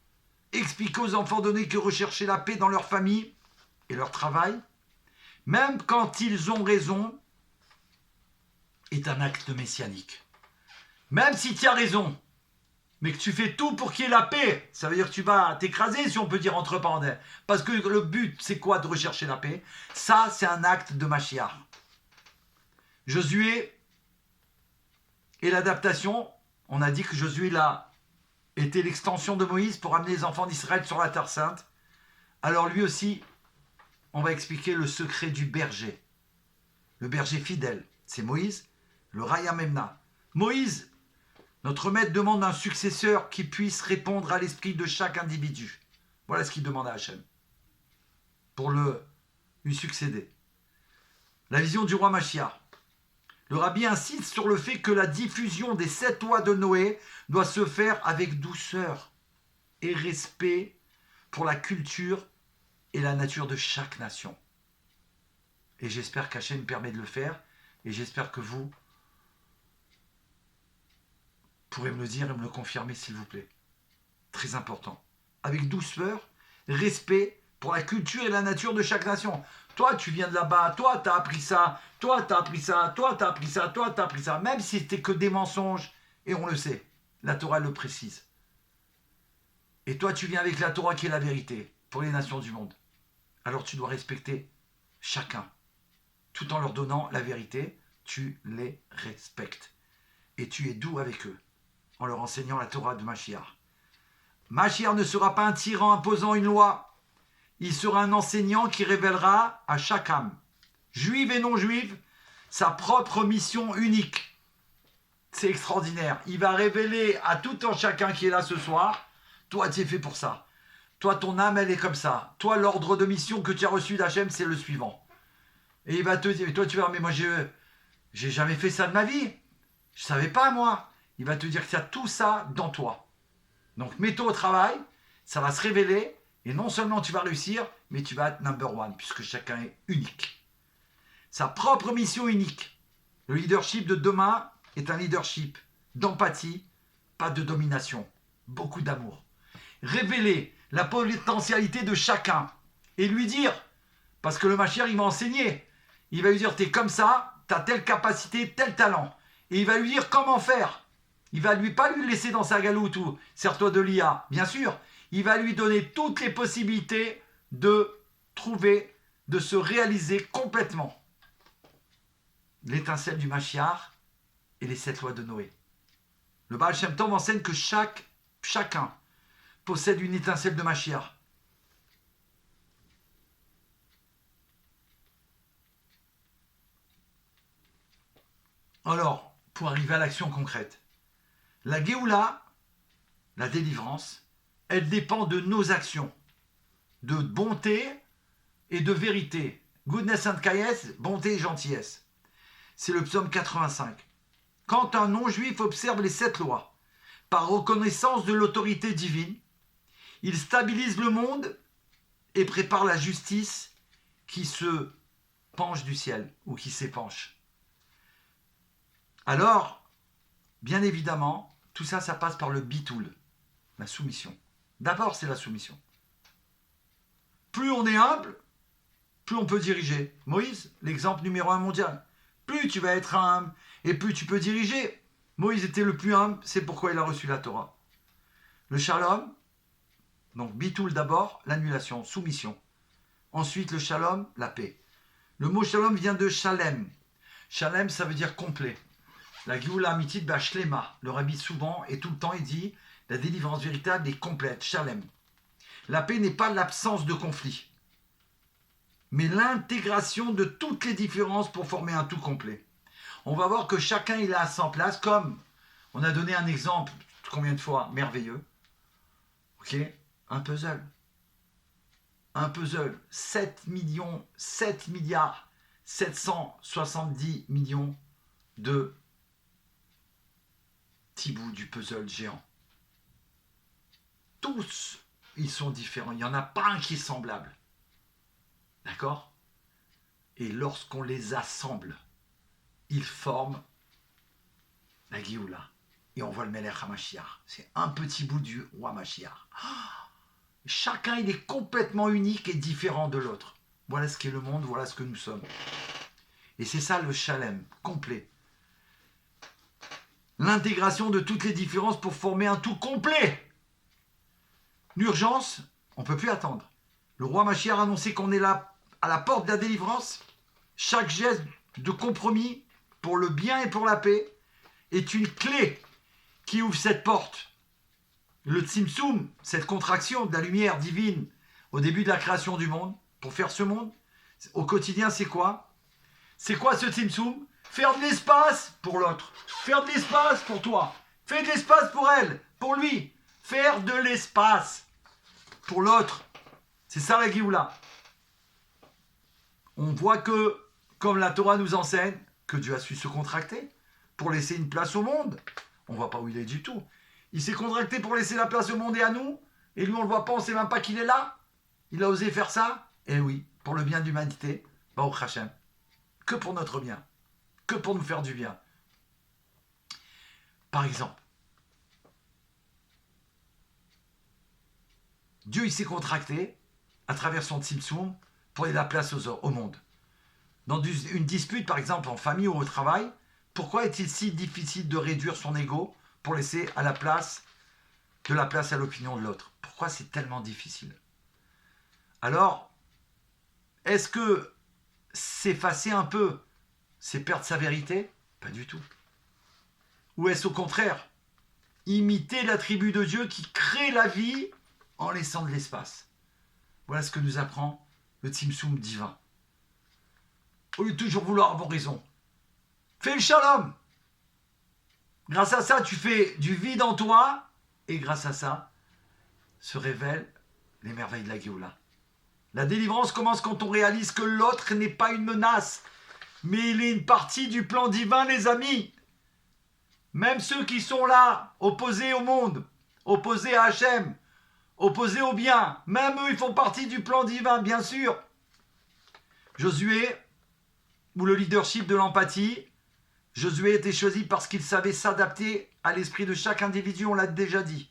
Expliquer aux enfants de Noé que rechercher la paix dans leur famille et leur travail, même quand ils ont raison, est un acte messianique. Même si tu as raison, mais que tu fais tout pour qu'il y ait la paix, ça veut dire que tu vas t'écraser, si on peut dire entre parenthèses. Parce que le but, c'est quoi de rechercher la paix? Ça, c'est un acte de Mashiach. Josué et l'adaptation, on a dit que Josué là était l'extension de Moïse pour amener les enfants d'Israël sur la Terre Sainte. Alors lui aussi, on va expliquer le secret du berger. Le berger fidèle, c'est Moïse, le Raya Memna. Moïse, notre maître demande un successeur qui puisse répondre à l'esprit de chaque individu. Voilà ce qu'il demande à Hachem. Pour lui succéder. La vision du roi Mashiach. Le rabbi insiste sur le fait que la diffusion des 7 lois de Noé doit se faire avec douceur et respect pour la culture et la nature de chaque nation. Et j'espère qu'Hachem me permet de le faire, et j'espère que vous pourrez me le dire et me le confirmer, s'il vous plaît. Très important. Avec douceur, respect pour la culture et la nature de chaque nation. Toi, tu viens de là-bas, toi, tu as appris ça, toi, tu as appris ça, toi, tu as appris ça, toi, tu as appris ça. Même si c'était que des mensonges, et on le sait, la Torah le précise. Et toi, tu viens avec la Torah qui est la vérité pour les nations du monde. Alors tu dois respecter chacun. Tout en leur donnant la vérité, tu les respectes. Et tu es doux avec eux, en leur enseignant la Torah de Mashiach. Mashiach ne sera pas un tyran imposant une loi. Il sera un enseignant qui révélera à chaque âme, juive et non juive, sa propre mission unique. C'est extraordinaire. Il va révéler à tout un chacun qui est là ce soir, toi tu es fait pour ça. Toi ton âme elle est comme ça. Toi l'ordre de mission que tu as reçu d'Hachem c'est le suivant. Et il va te dire, toi tu vas dire, mais moi j'ai jamais fait ça de ma vie. Je savais pas moi. Il va te dire qu'il y a tout ça dans toi. Donc mets-toi au travail, ça va se révéler Et non seulement tu vas réussir, mais tu vas être number one, puisque chacun est unique. Sa propre mission unique. Le leadership de demain est un leadership d'empathie, pas de domination. Beaucoup d'amour. Révéler la potentialité de chacun et lui dire, parce que le Mashiach, il va enseigner. Il va lui dire, t'es comme ça, t'as telle capacité, tel talent. Et il va lui dire comment faire. Il va pas lui laisser dans sa galoute ou sers-toi de l'IA, bien sûr. Il va lui donner toutes les possibilités de trouver, de se réaliser complètement. L'étincelle du Mashiach et les 7 lois de Noé. Le Baal Shem Tov enseigne que chacun possède une étincelle de Mashiach. Alors, pour arriver à l'action concrète, la Géoula, la délivrance, elle dépend de nos actions, de bonté et de vérité. Goodness and kindness, bonté et gentillesse. C'est le psaume 85. Quand un non-juif observe les 7 lois, par reconnaissance de l'autorité divine, il stabilise le monde et prépare la justice qui se penche du ciel ou qui s'épanche. Alors, bien évidemment, tout ça, ça passe par le bitoul, la soumission. D'abord, c'est la soumission. Plus on est humble, plus on peut diriger. Moïse, l'exemple numéro 1 mondial. Plus tu vas être humble et plus tu peux diriger. Moïse était le plus humble, c'est pourquoi il a reçu la Torah. Le shalom, donc bitoul d'abord, l'annulation, soumission. Ensuite, le shalom, la paix. Le mot shalom vient de shalem. Shalem, ça veut dire complet. La Géoula Amitit Shlema, le rabbi souvent et tout le temps il dit la délivrance véritable est complète, Shalem. La paix n'est pas l'absence de conflit, mais l'intégration de toutes les différences pour former un tout complet. On va voir que chacun il a à sa place, comme on a donné un exemple, combien de fois, merveilleux. Ok, un puzzle. Un puzzle, 7 milliards, 770 millions de petits bouts du puzzle géant. Tous, ils sont différents. Il n'y en a pas un qui est semblable. D'accord? Et lorsqu'on les assemble, ils forment la Géoula. Et on voit le Melech HaMashiach. C'est un petit bout du roi Mashiach. Chacun, il est complètement unique et différent de l'autre. Voilà ce qu'est le monde, voilà ce que nous sommes. Et c'est ça le Shalem, complet. L'intégration de toutes les différences pour former un tout complet. L'urgence, on ne peut plus attendre. Le roi Mashiach a annoncé qu'on est là à la porte de la délivrance. Chaque geste de compromis pour le bien et pour la paix est une clé qui ouvre cette porte. Le Tzimtzum, cette contraction de la lumière divine au début de la création du monde, pour faire ce monde, au quotidien, c'est quoi? C'est quoi ce Tzimtzum? Faire de l'espace pour l'autre. Faire de l'espace pour toi. Faire de l'espace pour elle, pour lui. Faire de l'espace pour l'autre. C'est ça la Géoula. On voit que, comme la Torah nous enseigne, que Dieu a su se contracter pour laisser une place au monde. On ne voit pas où il est du tout. Il s'est contracté pour laisser la place au monde et à nous. Et lui, on ne le voit pas, on ne sait même pas qu'il est là. Il a osé faire ça. Eh oui, pour le bien de l'humanité. Baruch Hashem. Que pour notre bien. Que pour nous faire du bien. Par exemple, Dieu, il s'est contracté à travers son Tzimtzum pour laisser la place au monde. Dans une dispute, par exemple, en famille ou au travail, pourquoi est-il si difficile de réduire son ego pour laisser de la place à l'opinion de l'autre? Pourquoi c'est tellement difficile? Alors, est-ce que s'effacer un peu, c'est perdre sa vérité? Pas du tout. Ou est-ce au contraire, imiter l'attribut de Dieu qui crée la vie en laissant de l'espace? Voilà ce que nous apprend le Tzimtzum divin. Au lieu de toujours vouloir avoir raison, fais le shalom. Grâce à ça, tu fais du vide en toi, et grâce à ça, se révèlent les merveilles de la Géoula. La délivrance commence quand on réalise que l'autre n'est pas une menace, mais il est une partie du plan divin, les amis. Même ceux qui sont là, opposés au monde, opposés à Hachem, opposés au bien. Même eux, ils font partie du plan divin, bien sûr. Josué, ou le leadership de l'empathie, Josué était choisi parce qu'il savait s'adapter à l'esprit de chaque individu, on l'a déjà dit.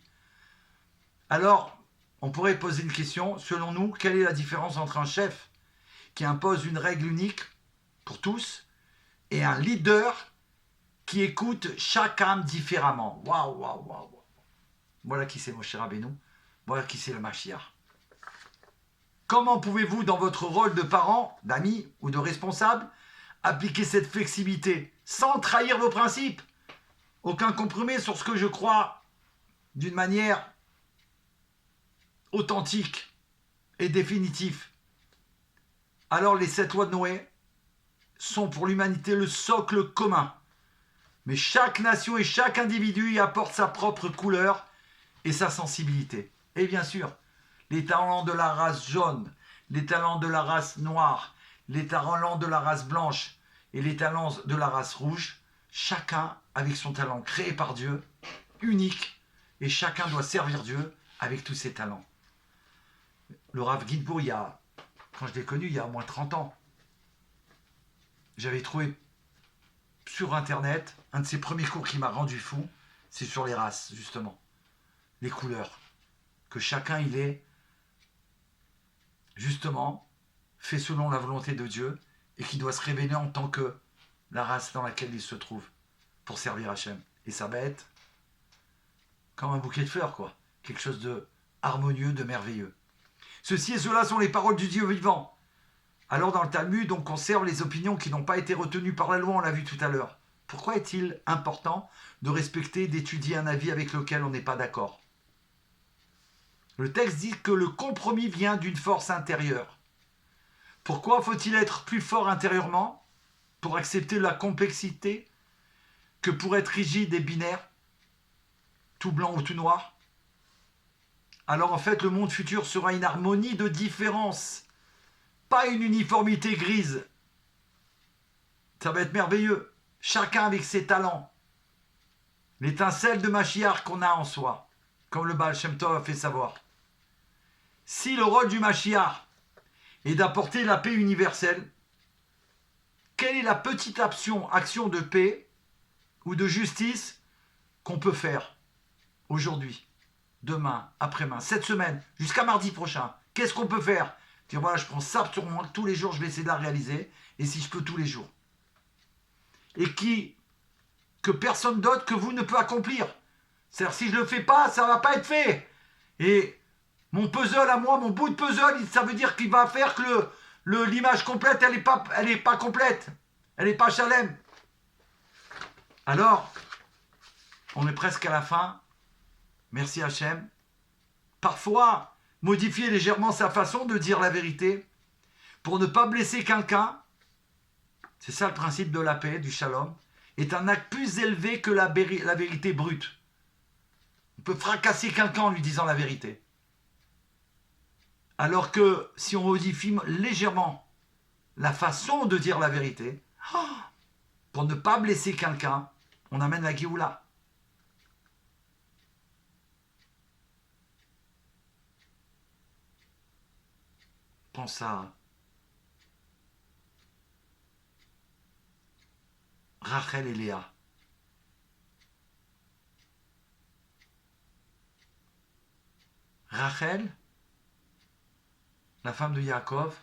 Alors, on pourrait poser une question, selon nous, quelle est la différence entre un chef qui impose une règle unique pour tous et un leader qui écoute chaque âme différemment? Waouh, waouh, waouh. Voilà qui c'est Moshe Rabbeinu, voilà qui c'est le Mashiach. Comment pouvez-vous, dans votre rôle de parent, d'ami ou de responsable, appliquer cette flexibilité sans trahir vos principes? Aucun compromis sur ce que je crois d'une manière authentique et définitive. Alors les 7 lois de Noé sont pour l'humanité le socle commun. Mais chaque nation et chaque individu y apporte sa propre couleur et sa sensibilité. Et bien sûr, les talents de la race jaune, les talents de la race noire, les talents de la race blanche et les talents de la race rouge, chacun avec son talent créé par Dieu, unique, et chacun doit servir Dieu avec tous ses talents. Le Rav Guinebourg, quand je l'ai connu, il y a au moins 30 ans, j'avais trouvé sur Internet, un de ses premiers cours qui m'a rendu fou, c'est sur les races, justement. Les couleurs. Que chacun, il est, justement, fait selon la volonté de Dieu et qui doit se révéler en tant que la race dans laquelle il se trouve pour servir Hachem. Et ça va être comme un bouquet de fleurs, quoi. Quelque chose de harmonieux, de merveilleux. Ceci et cela sont les paroles du Dieu vivant. Alors dans le Talmud, on conserve les opinions qui n'ont pas été retenues par la loi, on l'a vu tout à l'heure. Pourquoi est-il important de respecter, d'étudier un avis avec lequel on n'est pas d'accord? Le texte dit que le compromis vient d'une force intérieure. Pourquoi faut-il être plus fort intérieurement pour accepter la complexité que pour être rigide et binaire, tout blanc ou tout noir? Alors en fait, le monde futur sera une harmonie de différences, pas une uniformité grise. Ça va être merveilleux. Chacun avec ses talents. L'étincelle de Mashiach qu'on a en soi, comme le Baal Shem Tov a fait savoir. Si le rôle du Mashiach est d'apporter la paix universelle, quelle est la petite action de paix ou de justice qu'on peut faire aujourd'hui, demain, après-demain, cette semaine, jusqu'à mardi prochain? Qu'est-ce qu'on peut faire? Dire voilà, je prends ça sur moi, tous les jours je vais essayer de la réaliser, et si je peux tous les jours. Et que personne d'autre que vous ne peut accomplir. C'est-à-dire si je ne le fais pas, ça ne va pas être fait. Et mon puzzle à moi, mon bout de puzzle, ça veut dire qu'il va faire que l'image complète, elle n'est pas complète. Elle n'est pas chalem. Alors, on est presque à la fin. Merci Hachem. Parfois, modifier légèrement sa façon de dire la vérité pour ne pas blesser quelqu'un, c'est ça le principe de la paix, du shalom, est un acte plus élevé que la vérité brute. On peut fracasser quelqu'un en lui disant la vérité. Alors que si on modifie légèrement la façon de dire la vérité, pour ne pas blesser quelqu'un, on amène la Géoula. Pense à Rachel et Léa. Rachel, la femme de Yaakov,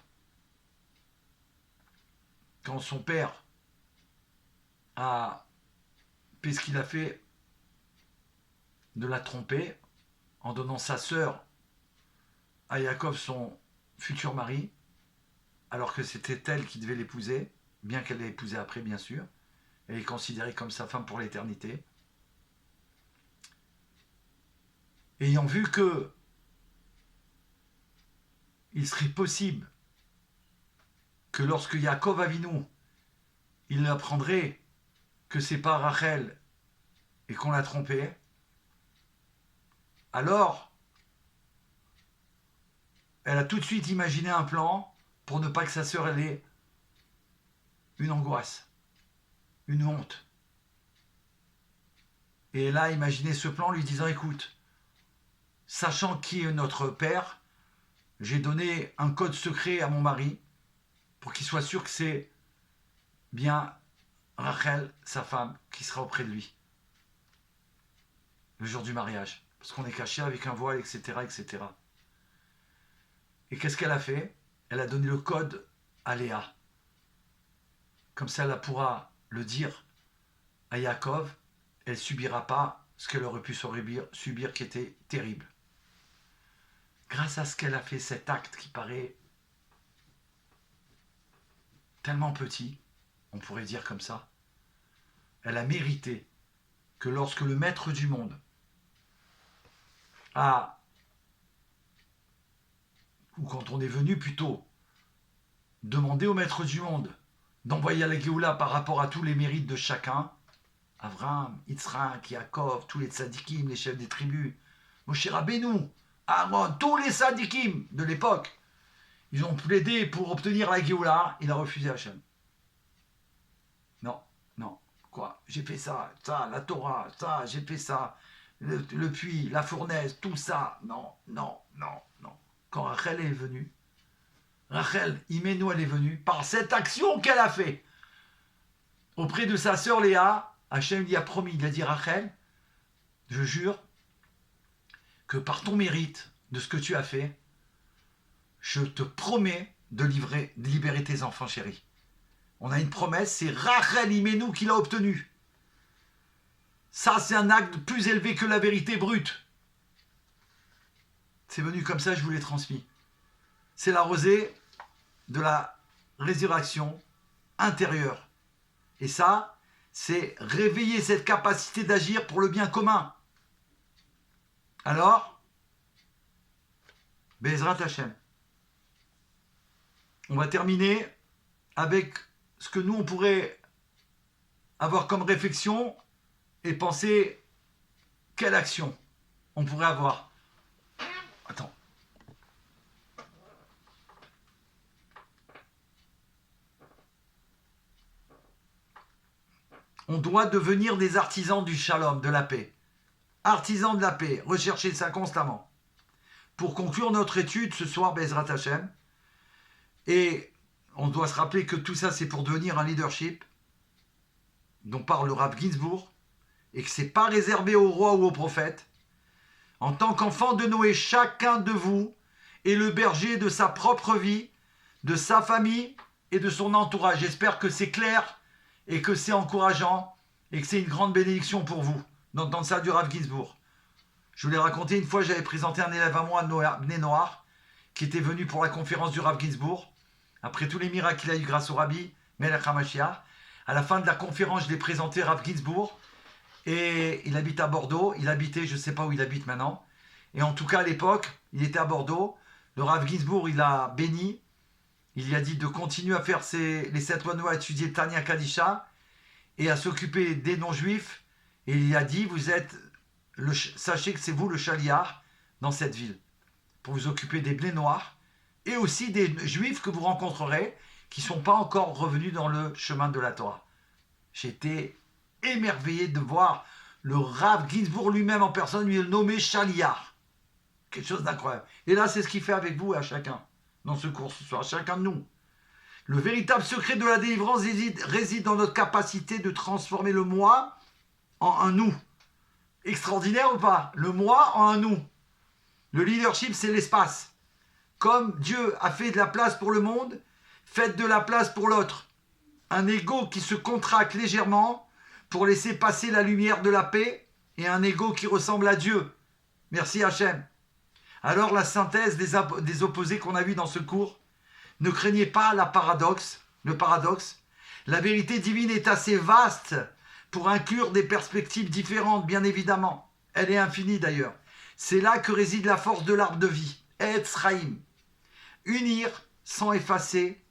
quand son père a fait ce qu'il a fait de la tromper en donnant sa sœur à Yaakov, son futur mari, alors que c'était elle qui devait l'épouser, bien qu'elle l'ait épousé après, bien sûr. Elle est considérée comme sa femme pour l'éternité. Ayant vu que il serait possible que lorsque Yaakov Avinu, il apprendrait que c'est pas Rachel et qu'on l'a trompé, alors elle a tout de suite imaginé un plan pour ne pas que sa sœur ait une angoisse, une honte. Et elle a imaginé ce plan en lui disant écoute, sachant qui est notre père, j'ai donné un code secret à mon mari pour qu'il soit sûr que c'est bien Rachel, sa femme, qui sera auprès de lui le jour du mariage. Parce qu'on est caché avec un voile, etc., etc. Et qu'est-ce qu'elle a fait? Elle a donné le code à Léa. Comme ça, elle pourra le dire à Yaakov. Elle ne subira pas ce qu'elle aurait pu subir qui était terrible. Grâce à ce qu'elle a fait, cet acte qui paraît tellement petit, on pourrait dire comme ça, elle a mérité que lorsque le maître du monde a, ou quand on est venu plutôt, demander au maître du monde d'envoyer la Géoula par rapport à tous les mérites de chacun, Avraham, Yitzhak, Yaakov, tous les tzadikim, les chefs des tribus, Moshe Rabbeinu, Aaron, tous les tzadikim de l'époque, ils ont plaidé pour obtenir la Géoula, il a refusé Hachem. Non, non, quoi, j'ai fait ça, la Torah, ça, j'ai fait ça, le puits, la fournaise, tout ça, non, non, non, non. Quand Rachel est venue, Rachel, Imenu, elle est venue, par cette action qu'elle a fait auprès de sa sœur Léa, Hachem lui a promis, il a dit Rachel, je jure que par ton mérite de ce que tu as fait, je te promets de libérer tes enfants chéris. On a une promesse, c'est Rachel Imenu qui l'a obtenue. Ça, c'est un acte plus élevé que la vérité brute. C'est venu comme ça, je vous l'ai transmis. C'est la rosée de la résurrection intérieure. Et ça, c'est réveiller cette capacité d'agir pour le bien commun. Alors, Bezrat Hashem. On va terminer avec ce que nous, on pourrait avoir comme réflexion et penser quelle action on pourrait avoir. Attends. On doit devenir des artisans du shalom, de la paix. Artisans de la paix, recherchez ça constamment. Pour conclure notre étude ce soir, Bezrat Hashem, et on doit se rappeler que tout ça c'est pour devenir un leadership dont parle le Rav Ginsburg, et que ce n'est pas réservé aux rois ou aux prophètes. En tant qu'enfant de Noé, chacun de vous est le berger de sa propre vie, de sa famille et de son entourage. J'espère que c'est clair et que c'est encourageant et que c'est une grande bénédiction pour vous d'entendre ça du Rav Ginsburg. Je vous l'ai raconté une fois, j'avais présenté un élève à moi, Bnei Noar, qui était venu pour la conférence du Rav Ginsburg. Après tous les miracles qu'il a eu grâce au Rabbi Melech HaMashiach, à la fin de la conférence, je l'ai présenté Rav Ginsburg. Et il habite à Bordeaux, il habitait, je ne sais pas où il habite maintenant, et en tout cas à l'époque, il était à Bordeaux, le Rav Ginsburg, il l'a béni, il lui a dit de continuer à faire les 7 lois, à étudier Tanya Kadisha, et à s'occuper des non-juifs, et il lui a dit, sachez que c'est vous le chaliar dans cette ville, pour vous occuper des blés noirs, et aussi des juifs que vous rencontrerez, qui ne sont pas encore revenus dans le chemin de la Torah. J'étais émerveillé de voir le Rav Ginsburg lui-même en personne lui nommé Chaliar. Quelque chose d'incroyable. Et là, c'est ce qu'il fait avec vous et à chacun, dans ce cours ce soir, chacun de nous. Le véritable secret de la délivrance réside dans notre capacité de transformer le moi en un nous. Extraordinaire ou pas? Le moi en un nous. Le leadership, c'est l'espace. Comme Dieu a fait de la place pour le monde, faites de la place pour l'autre. Un ego qui se contracte légèrement pour laisser passer la lumière de la paix et un ego qui ressemble à Dieu. Merci Hachem. Alors la synthèse des opposés qu'on a vu dans ce cours, ne craignez pas le paradoxe. La vérité divine est assez vaste pour inclure des perspectives différentes, bien évidemment. Elle est infinie d'ailleurs. C'est là que réside la force de l'arbre de vie. Etz Chaim. Unir sans effacer.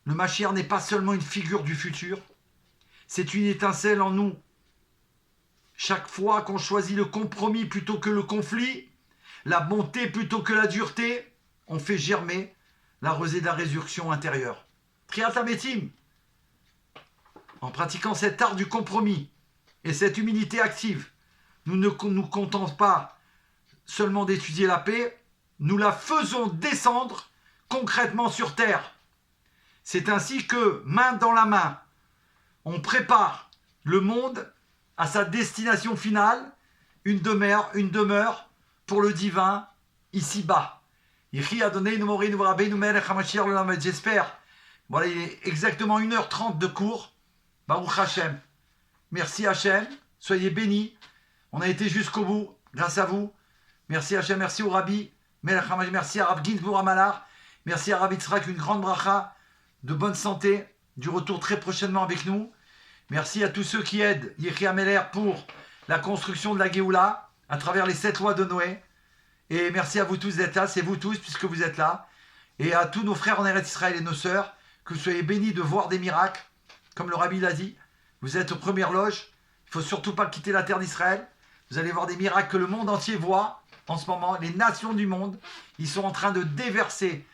Le Mashiach n'est pas seulement une figure du futur, c'est une étincelle en nous. Chaque fois qu'on choisit le compromis plutôt que le conflit, la bonté plutôt que la dureté, on fait germer la rosée de la résurrection intérieure. Triat Hametim. En pratiquant cet art du compromis et cette humilité active, nous ne nous contentons pas seulement d'étudier la paix, nous la faisons descendre concrètement sur terre. C'est ainsi que, main dans la main, on prépare le monde à sa destination finale, une demeure pour le divin ici-bas. J'espère. Voilà, il est exactement 1h30 de cours. Baruch Hashem. Merci Hashem. Soyez bénis. On a été jusqu'au bout, grâce à vous. Merci Hashem, merci au Rabbi. Merci à Rav Ginsburg Amalar. Merci à Rav Yitzhak, une grande bracha, de bonne santé, du retour très prochainement avec nous. Merci à tous ceux qui aident Yechi Ameler pour la construction de la Géoula à travers les 7 lois de Noé. Et merci à vous tous d'être là, c'est vous tous puisque vous êtes là. Et à tous nos frères en Eretz Israël et nos sœurs, que vous soyez bénis de voir des miracles, comme le Rabbi l'a dit. Vous êtes aux premières loges, il ne faut surtout pas quitter la terre d'Israël. Vous allez voir des miracles que le monde entier voit en ce moment. Les nations du monde, ils sont en train de déverser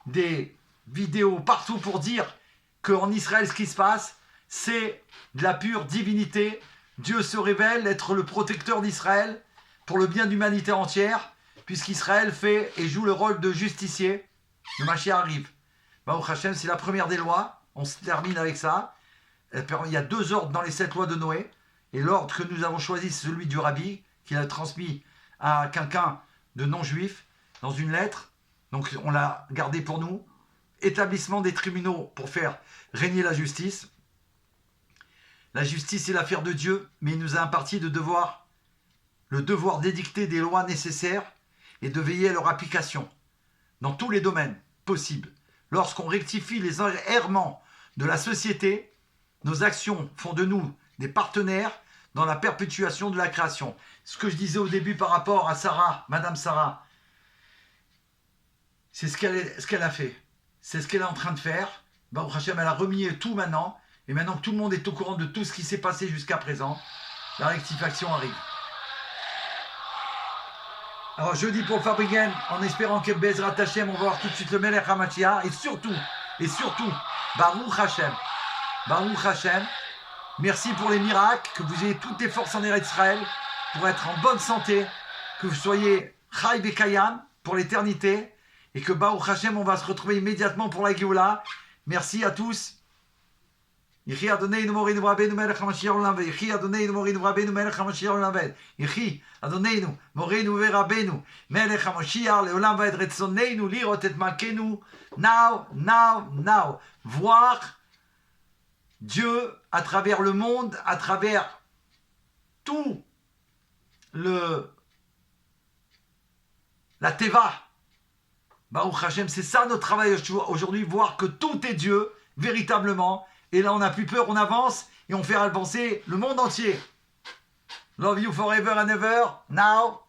des vidéos partout pour dire qu'en Israël, ce qui se passe, c'est de la pure divinité. Dieu se révèle être le protecteur d'Israël pour le bien de l'humanité entière, puisqu'Israël fait et joue le rôle de justicier. Le Mashiach arrive. Baruch Hashem, c'est la première des lois. On se termine avec ça. Il y a 2 ordres dans les 7 lois de Noé. Et l'ordre que nous avons choisi, c'est celui du Rabbi, qu'il a transmis à quelqu'un de non-juif dans une lettre. Donc on l'a gardé pour nous. Établissement des tribunaux pour faire régner la justice. La justice est l'affaire de Dieu, mais il nous a imparti le devoir d'édicter des lois nécessaires et de veiller à leur application dans tous les domaines possibles. Lorsqu'on rectifie les errements de la société, nos actions font de nous des partenaires dans la perpétuation de la création. Ce que je disais au début par rapport à Sarah, Madame Sarah, c'est ce qu'elle a fait. C'est ce qu'elle est en train de faire. Baruch Hashem, elle a remis tout maintenant. Et maintenant que tout le monde est au courant de tout ce qui s'est passé jusqu'à présent, la rectification arrive. Alors je dis pour le Fabriken, en espérant que Bezrat Hashem, on va voir tout de suite le Melech HaMashiach. Et surtout, Baruch Hashem. Baruch Hashem. Merci pour les miracles, que vous ayez toutes les forces en Eretz Israël pour être en bonne santé, que vous soyez Chai Bekayam pour l'éternité, et que Baruch Hashem, on va se retrouver immédiatement pour la Géoula. Merci à tous. Yechi Adoneinu Morinu Rabbeinu Melech HaMashiach Olam Vaed. Yechi Adoneinu Morinu Rabbeinu Melech HaMashiach Olam Vaed. Yechi Adoneinu Morinu Rabbeinu Melech HaMashiach Leolam Vaed. Retzoneinu lirot et malkenu. Now. Voir Dieu à travers le monde, à travers tout la Teva. Baruch Hashem, c'est ça notre travail aujourd'hui, voir que tout est Dieu, véritablement. Et là, on n'a plus peur, on avance et on fait avancer le monde entier. Love you forever and ever. Now.